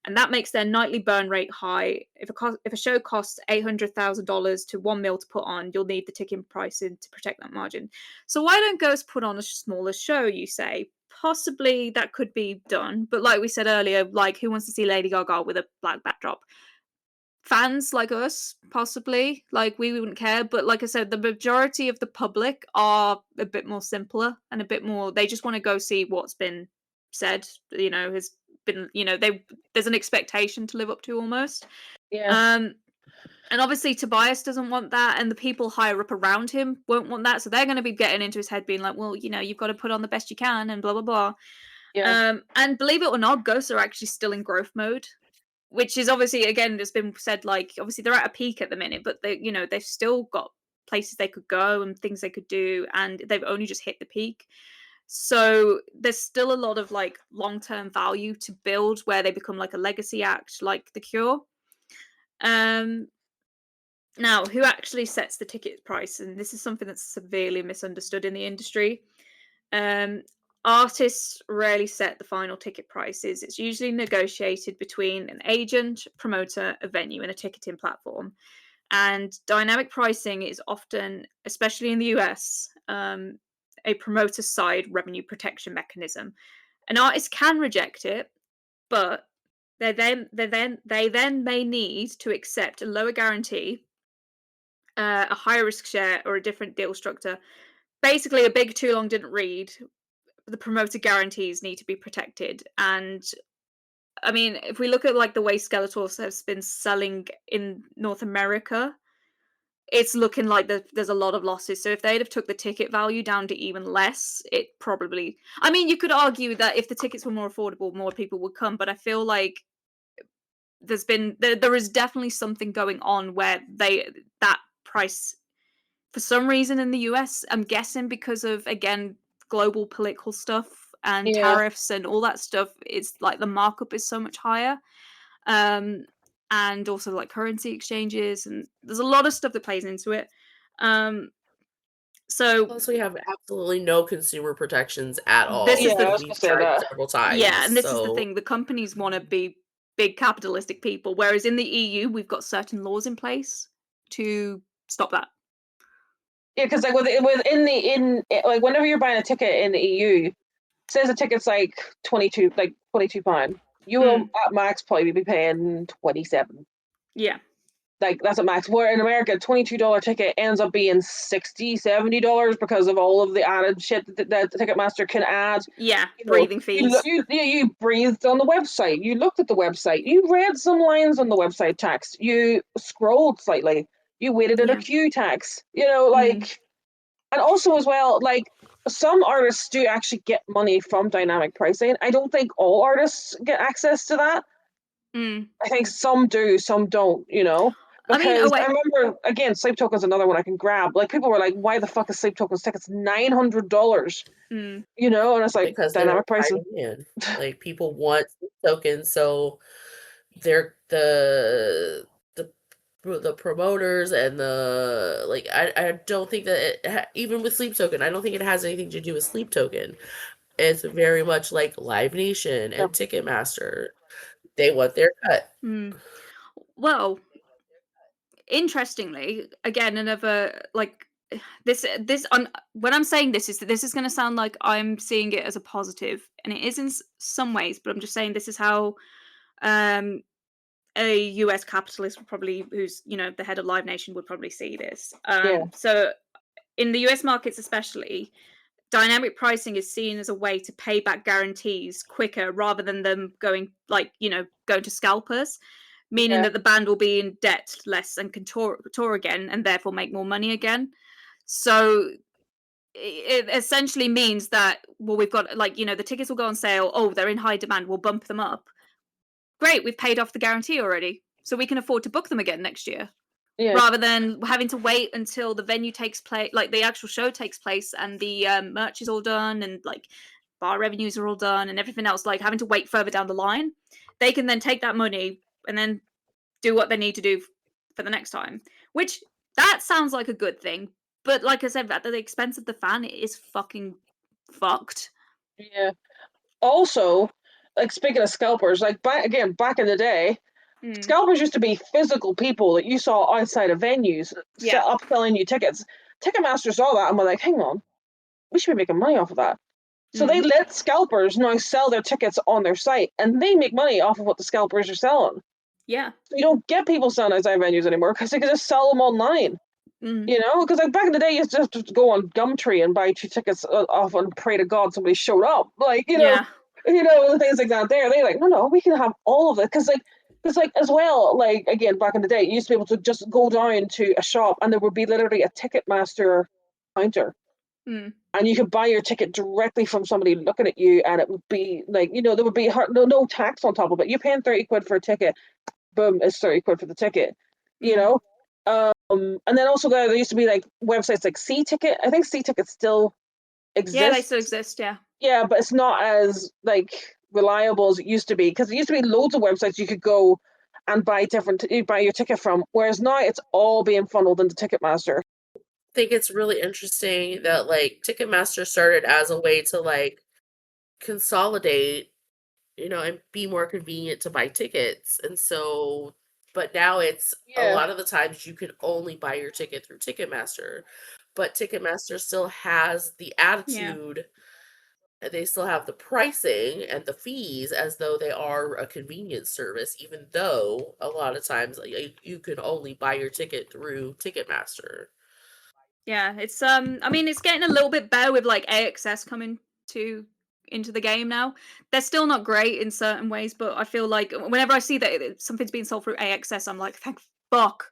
And that makes their nightly burn rate high. If a show costs $800,000 to $1 million to put on, you'll need the ticket pricing to protect that margin. So why don't Ghost put on a smaller show, you say? Possibly that could be done. But like we said earlier, like, who wants to see Lady Gaga with a black backdrop? Fans like us, possibly, like, we wouldn't care, but like I said, the majority of the public are a bit more simpler and a bit more, they just want to go see what's been said, has been, there's an expectation to live up to almost. Yeah. And obviously Tobias doesn't want that, and the people higher up around him won't want that, so they're going to be getting into his head being like, well, you've got to put on the best you can and blah blah blah. Yeah. And believe it or not, Ghosts are actually still in growth mode, which is obviously, again, there's been said, like, obviously they're at a peak at the minute, but they've still got places they could go and things they could do, and they've only just hit the peak. So there's still a lot of like long-term value to build where they become like a legacy act like The Cure. Now, who actually sets the ticket price? And this is something that's severely misunderstood in the industry. Artists rarely set the final ticket prices. It's usually negotiated between an agent, promoter, a venue, and a ticketing platform. And dynamic pricing is often, especially in the US, a promoter side revenue protection mechanism. An artist can reject it, but they then may need to accept a lower guarantee, a higher risk share, or a different deal structure. Basically, a big too long didn't read. The promoter guarantees need to be protected. And I mean, if we look at like the way Skeletor has been selling in North America, it's looking like there's a lot of losses. So if they'd have took the ticket value down to even less, it probably, I mean, you could argue that if the tickets were more affordable, more people would come, but I feel like there is definitely something going on where that price, for some reason in the US, I'm guessing because of, again, global political stuff and Yeah. tariffs and all that stuff, it's like the markup is so much higher. And also like currency exchanges, and there's a lot of stuff that plays into it. So Plus, we have absolutely no consumer protections at all this is Yeah, I the was gonna we've say tried that. several times. yeah, and this is the So thing. The companies want to be big capitalistic people, whereas in the EU, we've got certain laws in place to stop that. Yeah, because like like whenever you're buying a ticket in the EU, says the ticket's like 22, like £22. You will at max probably be paying 27. Yeah. Like that's at max. Where in America, $22 ticket ends up being $60, $70 because of all of the added shit that Ticketmaster can add. Yeah, You know, breathing fees. you breathed on the website. You looked at the website. You read some lines on the website text. You scrolled slightly. You waited at a Yeah. queue text. You know, like, and also as well, like some artists do actually get money from dynamic pricing. I don't think all artists get access to that. I think some do, some don't. You know. I mean, Because I remember, again, Sleep Token's another one I can grab. Like, people were like, why the fuck is Sleep Token's tickets $900? You know? And it's like, because they're dynamic pricing. in. Like, people want tokens, so they're the promoters and the, like, I don't think that even with Sleep Token, I don't think it has anything to do with Sleep Token. It's very much like Live Nation and Ticketmaster. They want their cut. Well, interestingly, again, another like this when I'm saying this is going to sound like I'm seeing it as a positive, and it is in some ways, but I'm just saying this is how um a US capitalist would probably, who's, you know, the head of Live Nation, would probably see this. So in the US markets especially, dynamic pricing is seen as a way to pay back guarantees quicker rather than them going, like, you know, going to scalpers, meaning that the band will be in debt less and can tour again and therefore make more money again. So it essentially means that, well, we've got, like, you know, the tickets will go on sale. Oh, they're in high demand. We'll bump them up. Great, we've paid off the guarantee already, so we can afford to book them again next year. Rather than having to wait until the venue takes place, like the actual show takes place, and the merch is all done, and like bar revenues are all done, and everything else, like having to wait further down the line. They can then take that money and then do what they need to do for the next time. Which, that sounds like a good thing, but like I said, at the expense of the fan, it is fucking fucked. Yeah. Also, like, speaking of scalpers, like back in the day, scalpers used to be physical people that you saw outside of venues set up selling you tickets. Ticketmaster saw that and were like, hang on, we should be making money off of that. So they let scalpers now sell their tickets on their site, and they make money off of what the scalpers are selling. Yeah. So you don't get people selling outside venues anymore because they can just sell them online. You know, because like back in the day, you used to just go on Gumtree and buy 2 tickets off and pray to God somebody showed up. Like, you know, things like that. They're like, no, we can have all of it, because like as well, like, again, back in the day, you used to be able to just go down to a shop and there would be literally a Ticketmaster counter. And you could buy your ticket directly from somebody looking at you, and it would be like, you know, there would be no tax on top of it. You're paying 30 quid for a ticket. Boom, it's 30 quid for the ticket. You know? And then also there used to be like websites like C Ticket. I think C Ticket still exists. Yeah, they still exist, yeah. Yeah, but it's not as like reliable as it used to be, because there used to be loads of websites you could go and buy your ticket from, whereas now it's all being funneled into Ticketmaster. I think it's really interesting that, like, Ticketmaster started as a way to, like, consolidate, you know, and be more convenient to buy tickets. And so, but now it's a lot of the times you can only buy your ticket through Ticketmaster, but Ticketmaster still has the attitude, and they still have the pricing and the fees as though they are a convenience service, even though a lot of times, like, you can only buy your ticket through Ticketmaster. Yeah, it's I mean, it's getting a little bit better with like AXS coming into the game now. They're still not great in certain ways, but I feel like whenever I see that something's being sold through AXS, I'm like, thank fuck.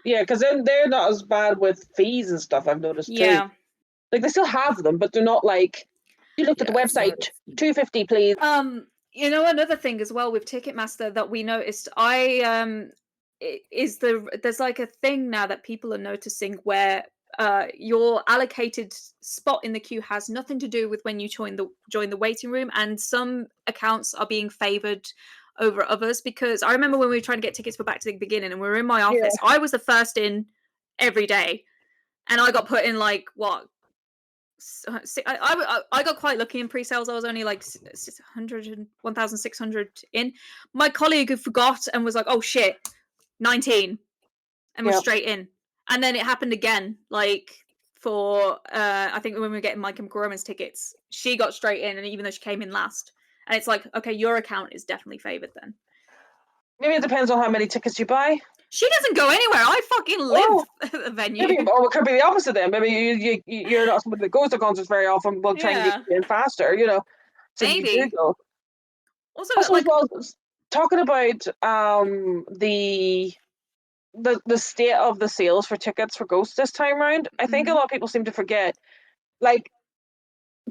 Yeah, because then they're not as bad with fees and stuff, I've noticed too. Like, they still have them, but they're not like, you looked at the website, $250, please. You know, another thing as well with Ticketmaster that we noticed, there's like a thing now that people are noticing where your allocated spot in the queue has nothing to do with when you join the waiting room, and some accounts are being favored over others. Because I remember when we were trying to get tickets for Back to the Beginning, and we were in my office, I was the first in every day, and I got put in like what. I got quite lucky in pre-sales. I was only like 1,600 in. My colleague who forgot and was like, "Oh shit, 19," and was straight in. And then it happened again, like for I think when we were getting My Chemical Romance tickets, she got straight in, and even though she came in last, and it's like, okay, your account is definitely favored then. Maybe it depends on how many tickets you buy. She doesn't go anywhere. I fucking live at the venue. Maybe, or it could be the opposite then. Maybe you're not somebody that goes to concerts very often. We'll try and get you in faster, you know. So you do Maybe. go. Also, Also, like, as well, talking about the state of the sales for tickets for Ghost this time around, I think a lot of people seem to forget, like,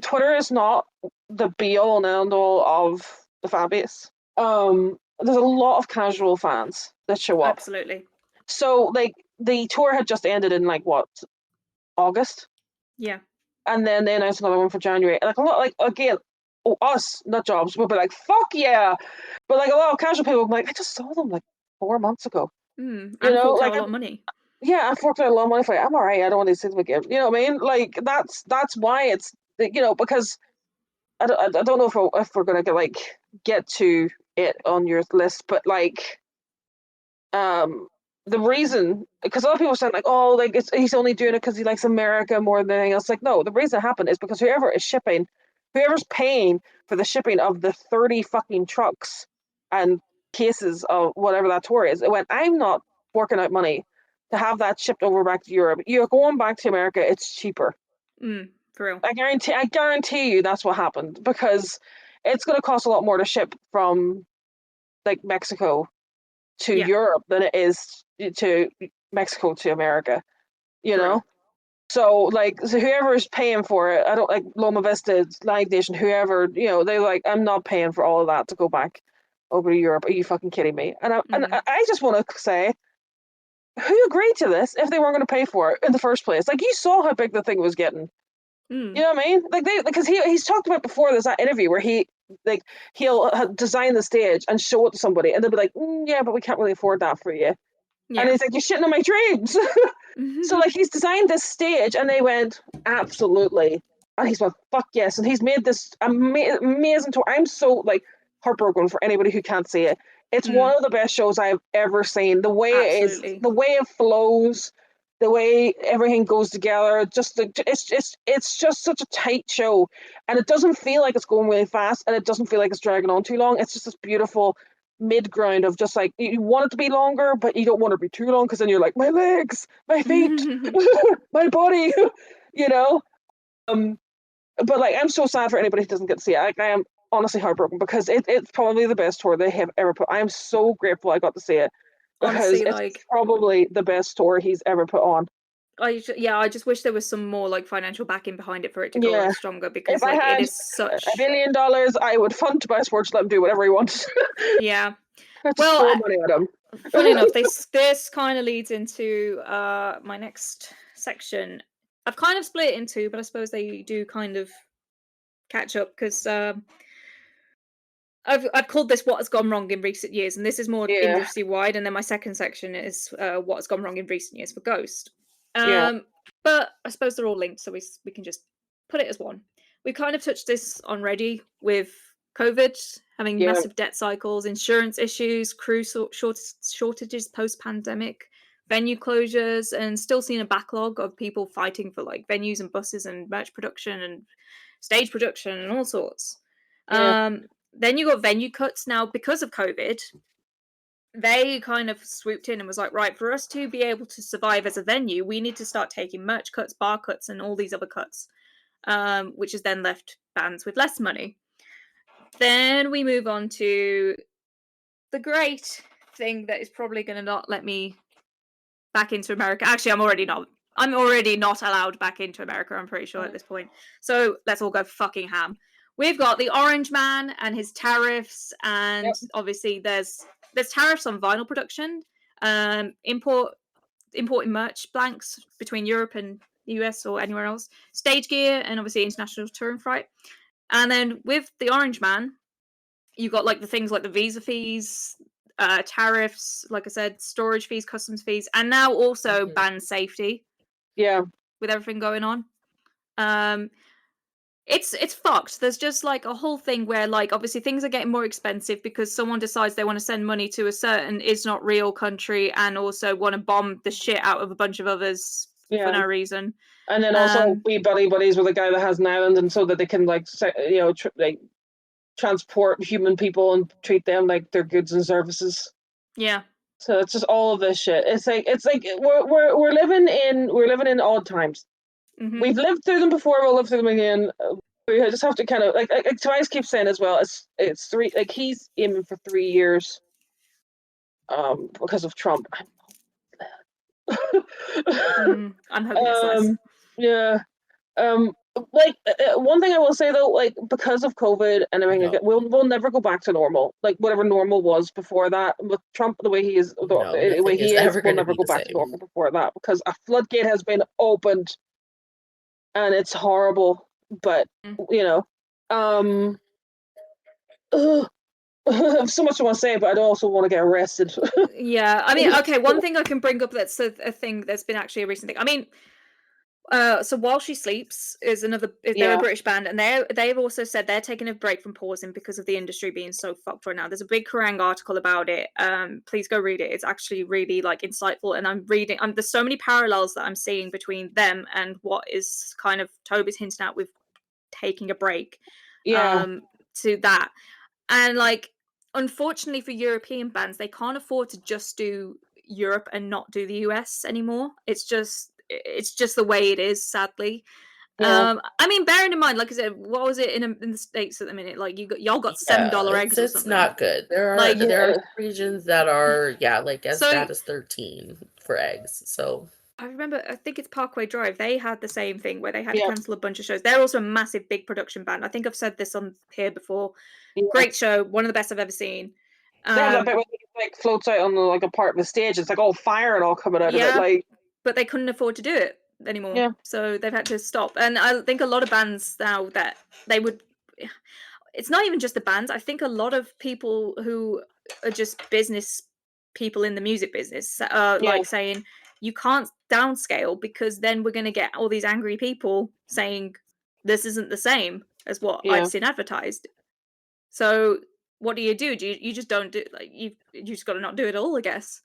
Twitter is not the be all and end all of the fan base. There's a lot of casual fans that show up. absolutely. So, like, the tour had just ended in, like, what, August? Yeah. And then they announced another one for January. Like, a lot, like, again, us, not jobs, would be like, fuck yeah. But, like, a lot of casual people would be like, I just saw them, like, 4 months ago. And You know, forked like, out a lot of money. yeah, I forked out a lot of money for it. I'm all right. I don't want these things again. You know what I mean? Like, that's why it's, you know, because I don't know if we're gonna get to it on your list, but like, the reason, because a lot of people are saying like, oh, like he's only doing it because he likes America more than anything else. Like, no, the reason it happened is because whoever's paying for the shipping of the 30 fucking trucks and cases of whatever that tour is, it went, I'm not working out money to have that shipped over back to Europe. You're going back to America, it's cheaper. For real. I guarantee you that's what happened, because it's going to cost a lot more to ship from like Mexico to Europe than it is to Mexico to America, you know? So like, so whoever's paying for it, I don't like Loma Vista, Live Nation, whoever, you know, they're like, I'm not paying for all of that to go back over to Europe. Are you fucking kidding me? And I just want to say, who agreed to this if they weren't going to pay for it in the first place? Like, you saw how big the thing was getting. You know what I mean? Like, because he's talked about before, there's that interview where he'll design the stage and show it to somebody, and they'll be like, yeah, but we can't really afford that for you. Yeah. And he's like, you're shitting on my dreams. So like, he's designed this stage, and they went, absolutely. And he's went, fuck yes. And he's made this amazing tour. I'm so like heartbroken for anybody who can't see it. It's one of the best shows I've ever seen. The way it is, the way it flows, the way everything goes together, it's just such a tight show, and it doesn't feel like it's going really fast, and it doesn't feel like it's dragging on too long. It's just this beautiful mid ground of just like, you want it to be longer, but you don't want it to be too long, because then you're like, my legs, my feet, my body, you know. But like, I'm so sad for anybody who doesn't get to see it. Like, I am honestly heartbroken, because it's probably the best tour they have ever put. I am so grateful I got to see it, because Honestly, it's like, probably the best tour he's ever put on. I just wish there was some more like financial backing behind it for it to go on stronger, because If I had it is such $1 billion, I would fund Tobias Forge, let him do whatever he wants. Yeah. Just Well, throw money at him. Funny enough, this kind of leads into my next section. I've kind of split it in two, but I suppose they do kind of catch up, because I've called this "What Has Gone Wrong in Recent Years," and this is more industry wide. And then my second section is "What Has Gone Wrong in Recent Years" for Ghost. But I suppose they're all linked, so we can just put it as one. We kind of touched this on already with COVID, having massive debt cycles, insurance issues, crew shortages post-pandemic, venue closures, and still seeing a backlog of people fighting for like venues and buses and merch production and stage production and all sorts. Then you got venue cuts now because of COVID. They kind of swooped in and was like, right, for us to be able to survive as a venue, we need to start taking merch cuts, bar cuts, and all these other cuts, which has then left bands with less money. Then we move on to the great thing that is probably going to not let me back into America. Actually, I'm already not allowed back into America, I'm pretty sure at this point. So let's all go fucking ham. We've got the Orange Man and his tariffs, and obviously there's tariffs on vinyl production, importing merch blanks between Europe and the US or anywhere else, stage gear, and obviously international touring freight. And then with the Orange Man, you got like the things like the visa fees, tariffs, like I said, storage fees, customs fees, and now also band safety. Yeah. With everything going on. It's fucked. There's just like a whole thing where like obviously things are getting more expensive because someone decides they want to send money to a certain is not real country and also want to bomb the shit out of a bunch of others for Yeah. no reason. And then also be buddies with a guy that has an island, and so that they can like like transport human people and treat them like they're goods and services. Yeah. So it's just all of this shit. It's like we're living in odd times. Mhm. We've lived through them before. We'll live through them again. We just have to kind of like Tobias keeps saying as well. It's 3, like he's aiming for 3 years. Because of Trump. I'm hoping it's less. Yeah. Like one thing I will say though, like because of COVID and everything, No. we'll never go back to normal. Like whatever normal was before that, with Trump the way he is, No, the way nothing is he is, ever we'll going to never be go the back to normal same. before that because a floodgate has been opened, and it's horrible. But you know, ugh, I have so much I want to say, but I don't also want to get arrested. Yeah, I mean, okay, one thing I can bring up that's a thing that's been actually a recent thing. I mean, so While She Sleeps is they're a Yeah. British band, and they've also said they're taking a break from pausing because of the industry being so fucked right now. There's a big Kerrang article about it. Please go read it. It's actually really like insightful, and I'm reading. There's so many parallels that I'm seeing between them and what is kind of Toby's hinting at with taking a break. Yeah. To that, and like unfortunately for European bands, they can't afford to just do Europe and not do the US anymore. It's just the way it is, sadly. Yeah. I mean, bearing in mind, like I said, what was it in the States at the minute? Like y'all got $7 Yeah, eggs or it's something. not good. There are Like there are Yeah. regions that are like as So- bad as 13 for eggs. So I remember, I think it's Parkway Drive. They had the same thing where they had to Yeah. cancel a bunch of shows. They're also a massive, big production band. I think I've said this on here before. Yeah. Great show, one of the best I've ever seen. They have that bit where he like floats out on the, like a part of the stage. It's like all fire and all coming out of it. Yeah. Like But they couldn't afford to do it anymore. Yeah. So they've had to stop. And I think a lot of bands now that they would, it's not even just the bands. I think a lot of people who are just business people in the music business are Yeah. like saying, you can't downscale because then we're going to get all these angry people saying this isn't the same as what Yeah. I've seen advertised. So what do? You just don't do, like you just got to not do it all, I guess.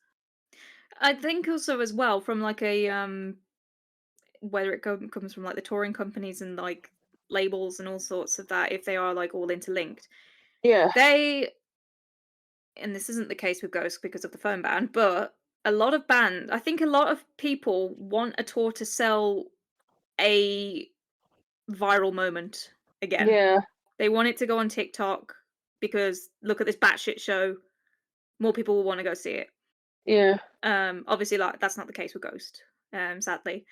I think also as well from like a whether it comes from like the touring companies and like labels and all sorts of that, if they are like all interlinked, Yeah. they, and this isn't the case with Ghost because of the phone ban, but I think a lot of people want a tour to sell a viral moment again. Yeah. They want it to go on TikTok because look at this batshit show. More people will want to go see it. Yeah. Obviously, like that's not the case with Ghost, sadly.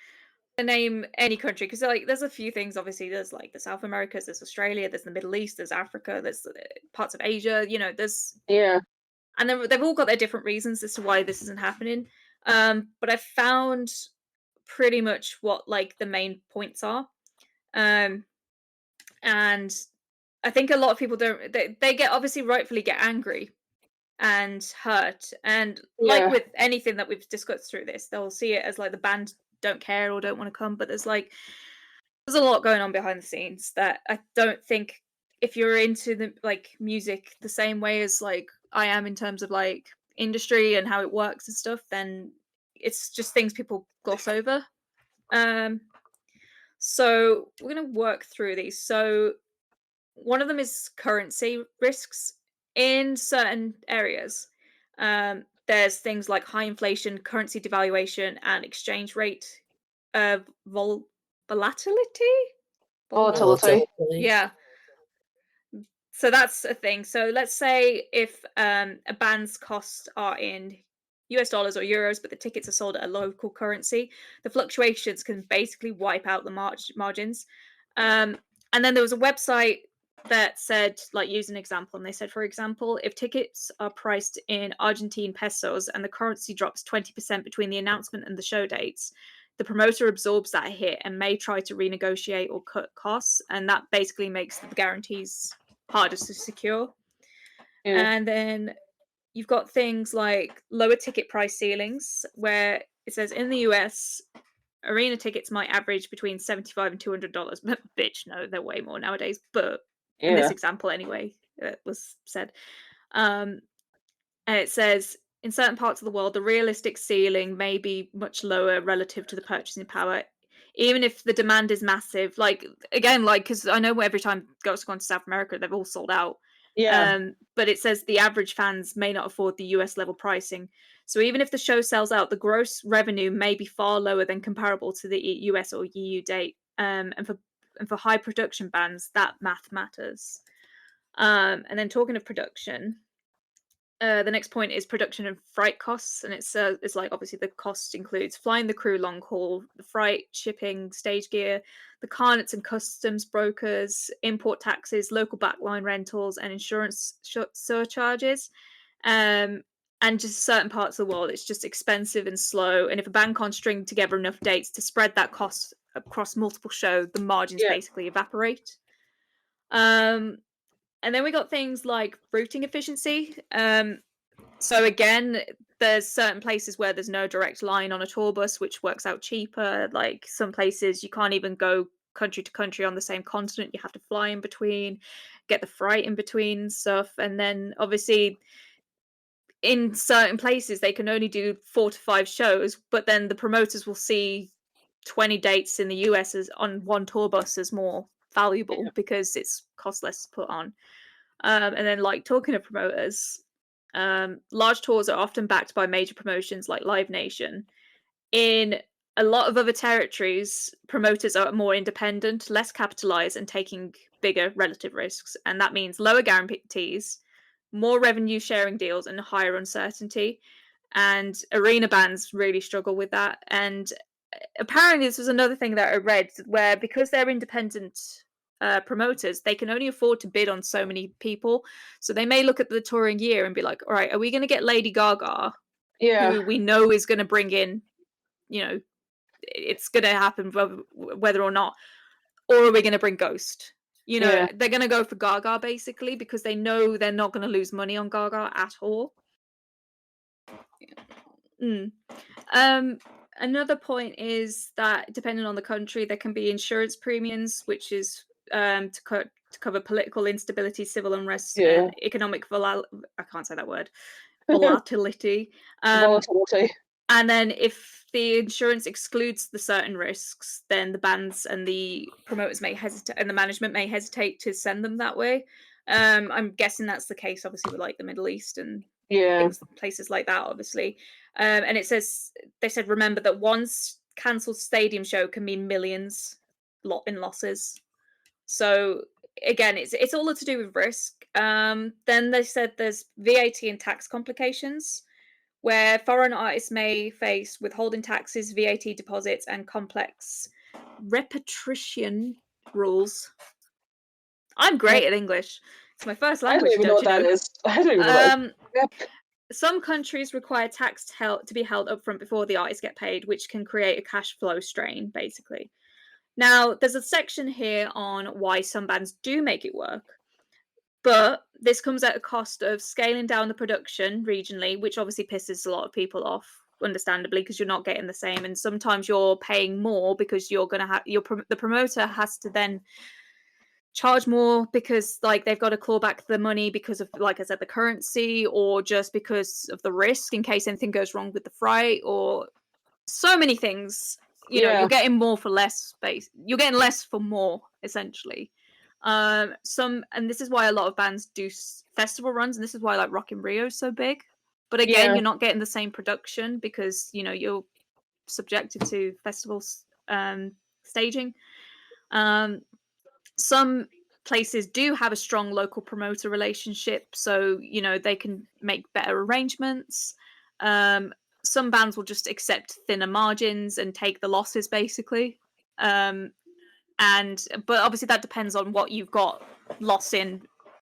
To name any country, because like there's a few things. Obviously, there's like the South Americas, there's Australia, there's the Middle East, there's Africa, there's parts of Asia. You know, there's Yeah. and they've all got their different reasons as to why this isn't happening. But I found pretty much what like the main points are, and I think a lot of people don't. They get obviously rightfully get angry and hurt, and like Yeah. with anything that we've discussed through this, they'll see it as like the band don't care or don't want to come. But there's a lot going on behind the scenes that I don't think if you're into the like music the same way as like I am in terms of like industry and how it works and stuff, then it's just things people gloss over. So we're gonna work through these. So one of them is currency risks in certain areas. There's things like high inflation, currency devaluation, and exchange rate volatility. Volatility. Yeah. So that's a thing. So let's say if a band's costs are in US dollars or euros, but the tickets are sold at a local currency, the fluctuations can basically wipe out the margins. And then there was a website that said, like, use an example, and they said, for example, if tickets are priced in Argentine pesos and the currency drops 20% between the announcement and the show dates, the promoter absorbs that hit and may try to renegotiate or cut costs, and that basically makes the guarantees harder to secure. Yeah. And then you've got things like lower ticket price ceilings, where it says in the US, arena tickets might average between $75 and $200. But bitch, no, they're way more nowadays. But in this Yeah. example, anyway, it was said. And it says in certain parts of the world, the realistic ceiling may be much lower relative to the purchasing power, even if the demand is massive. Like again, like because I know every time Ghosts gone to South America, they've all sold out. Yeah. But it says the average fans may not afford the US level pricing. So even if the show sells out, the gross revenue may be far lower than comparable to the US or EU date. And for high production bands, that math matters. And then talking of production, the next point is production and freight costs, and it's like obviously the cost includes flying the crew long haul, the freight, shipping, stage gear, the carnets and customs brokers, import taxes, local backline rentals, and insurance surcharges. And just certain parts of the world, it's just expensive and slow. And if a band can't string together enough dates to spread that cost across multiple shows, the margins Yeah. basically evaporate. And then we got things like routing efficiency. So again, there's certain places where there's no direct line on a tour bus, which works out cheaper. Like some places you can't even go country to country on the same continent. You have to fly in between, get the freight in between stuff. And then obviously in certain places they can only do 4 to 5 shows, but then the promoters will see 20 dates in the US as on one tour bus as more valuable because it's cost less to put on. And then, like, talking of promoters, large tours are often backed by major promotions like Live Nation. In a lot of other territories, promoters are more independent, less capitalized, and taking bigger relative risks. And that means lower guarantees, more revenue sharing deals, and higher uncertainty. And arena bands really struggle with that. And apparently, this was another thing that I read where because they're independent promoters, they can only afford to bid on so many people. So they may look at the touring year and be like, all right, are we going to get Lady Gaga, Yeah. who we know is going to bring in, it's going to happen whether or not, or are we going to bring Ghost? Yeah. They're going to go for Gaga basically because they know they're not going to lose money on Gaga at all. Another point is that depending on the country, there can be insurance premiums, which is to cover political instability, civil unrest, and economic I can't say that word, volatility. Volatility. And then if the insurance excludes the certain risks, then the bands and the promoters may hesitate, and the management may hesitate to send them that way. I'm guessing that's the case, obviously, with like the Middle East and places like that, obviously. And they said, remember that one cancelled stadium show can mean millions in losses. So again, it's all to do with risk. Then they said there's VAT and tax complications, where foreign artists may face withholding taxes, VAT deposits, and complex repatriation rules. I'm great at English. It's my first language. I don't even know what that is. I don't even know. Yep. Some countries require tax to be held up front before the artists get paid, which can create a cash flow strain, basically. Now, there's a section here on why some bands do make it work. But this comes at a cost of scaling down the production regionally, which obviously pisses a lot of people off, understandably, because you're not getting the same. And sometimes you're paying more because you're going to have the promoter has to then charge more because like they've got to claw back the money because of, like I said, the currency, or just because of the risk in case anything goes wrong with the freight, or so many things. You're getting more for less space. You're getting less for more, essentially. And this is why a lot of bands do festival runs, and this is why like Rock in Rio is so big. But again, you're not getting the same production because you're subjected to festivals staging. Some places do have a strong local promoter relationship, so they can make better arrangements. Some bands will just accept thinner margins and take the losses, basically. But obviously that depends on what you've got lost in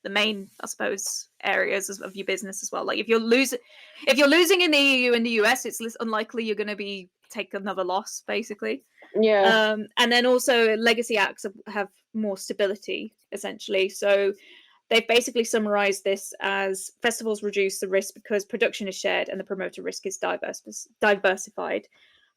the main, I suppose, areas of your business as well. Like if you're losing in the EU and the US, it's less unlikely you're going to take another loss, basically. And then also legacy acts have more stability, essentially. So they've basically summarized this as festivals reduce the risk because production is shared and the promoter risk is diversified.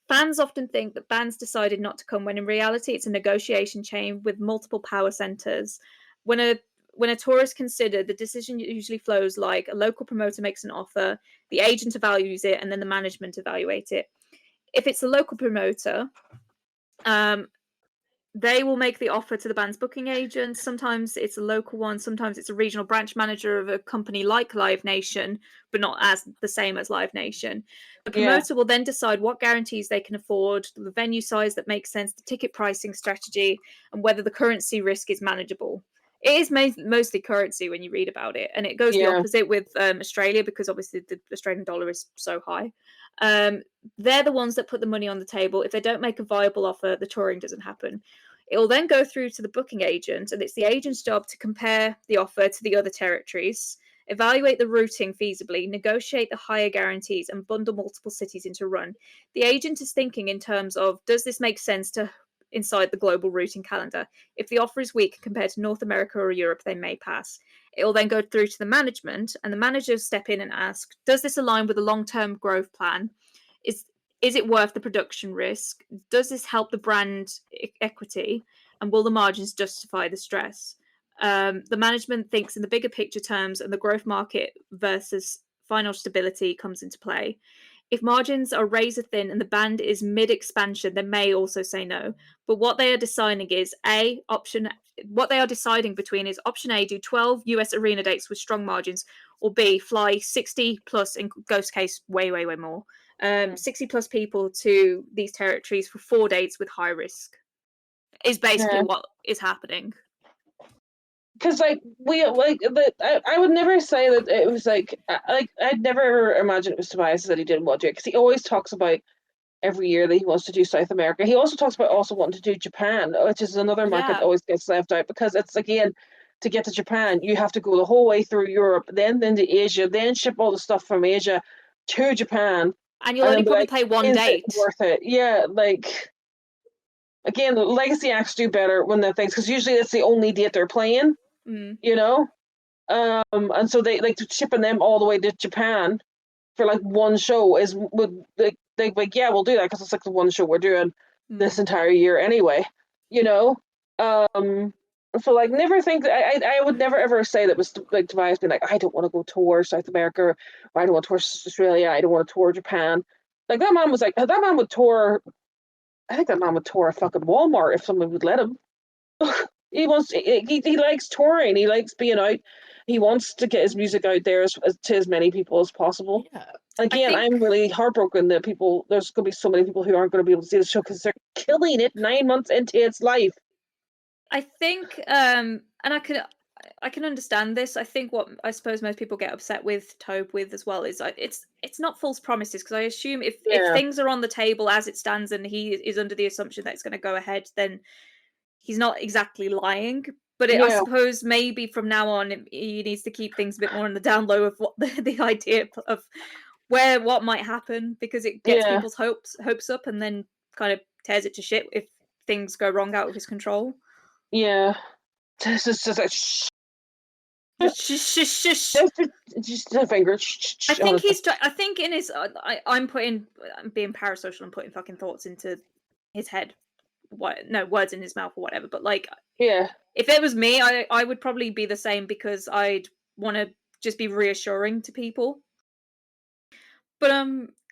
Fans often think that bands decided not to come when in reality it's a negotiation chain with multiple power centers. When when a tour is considered, the decision usually flows like a local promoter makes an offer, the agent evaluates it, and then the management evaluate it. If it's a local promoter, they will make the offer to the band's booking agent. Sometimes it's a local one, sometimes it's a regional branch manager of a company like Live Nation, but not as the same as Live Nation. The promoter will then decide what guarantees they can afford, the venue size that makes sense, the ticket pricing strategy, and whether the currency risk is manageable. It is mostly currency when you read about it, and it goes the opposite with Australia, because obviously the Australian dollar is so high. They're the ones that put the money on the table. If they don't make a viable offer, the touring doesn't happen. It will then go through to the booking agent, and it's the agent's job to compare the offer to the other territories, evaluate the routing feasibly, negotiate the higher guarantees, and bundle multiple cities into a run. The agent is thinking in terms of, does this make sense to inside the global routing calendar? If the offer is weak compared to North America or Europe, they may pass. It will then go through to the management, and the managers step in and ask, does this align with a long-term growth plan? Is it worth the production risk? Does this help the brand equity? And will the margins justify the stress? The management thinks in the bigger picture terms, and the growth market versus financial stability comes into play. If margins are razor thin and the band is mid-expansion, they may also say no. But what they are deciding is what they are deciding between is option A, do 12 US arena dates with strong margins, or B, fly 60 plus, in Ghost case, way more. 60 plus people to these territories for 4 dates with high risk is basically what is happening. Because I would never say that it was like I'd never ever imagined it was Tobias that he didn't want to do it, because he always talks about every year that he wants to do South America. He also talks about also wanting to do Japan, which is another market that always gets left out, because it's, again, to get to Japan you have to go the whole way through Europe, then into Asia, then ship all the stuff from Asia to Japan. And you'll only probably pay one date. Is it worth it? Yeah, like, again, the legacy acts do better when they're things, because usually it's the only date they're playing, you know? And so they like shipping them all the way to Japan for like one show they like, yeah, we'll do that because it's like the one show we're doing this entire year anyway, you know? So like, never think that I would never ever say that was like Tobias being like, I don't want to go tour South America, or I don't want to tour Australia, I don't want to tour Japan. Like, that man was like, that man would tour, I think that man would tour a fucking Walmart if someone would let him. He likes touring, he likes being out, he wants to get his music out there to as many people as possible. Yeah. Again, I'm really heartbroken that there's going to be so many people who aren't going to be able to see the show because they're killing it 9 months into its life. I think, and I can understand this. I think what I suppose most people get upset with Tobe with as well is it's not false promises, because I assume if things are on the table as it stands and he is under the assumption that it's going to go ahead, then he's not exactly lying. But I suppose maybe from now on he needs to keep things a bit more on the down low of what the idea of what might happen, because it gets people's hopes up and then kind of tears it to shit if things go wrong out of his control. Yeah. This is just like just a finger. I think I think in his I'm being parasocial and putting fucking thoughts into his head. Words in his mouth or whatever, but like, if it was me, I would probably be the same, because I'd want to just be reassuring to people. But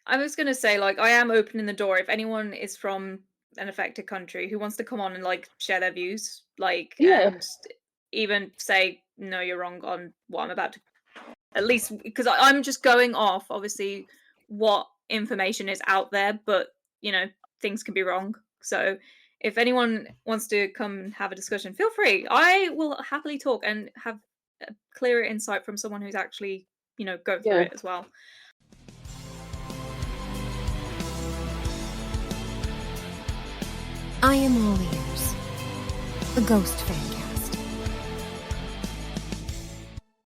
I was gonna say, like, I am opening the door if anyone is from an affected country who wants to come on and like share their views, like, and even say, no, you're wrong on what I'm about to, at least, because I'm just going off obviously what information is out there, but you know, things can be wrong. So if anyone wants to come and have a discussion, feel free. I will happily talk and have a clearer insight from someone who's actually, you know, going through it as well. I am all ears. The Ghost Fancast.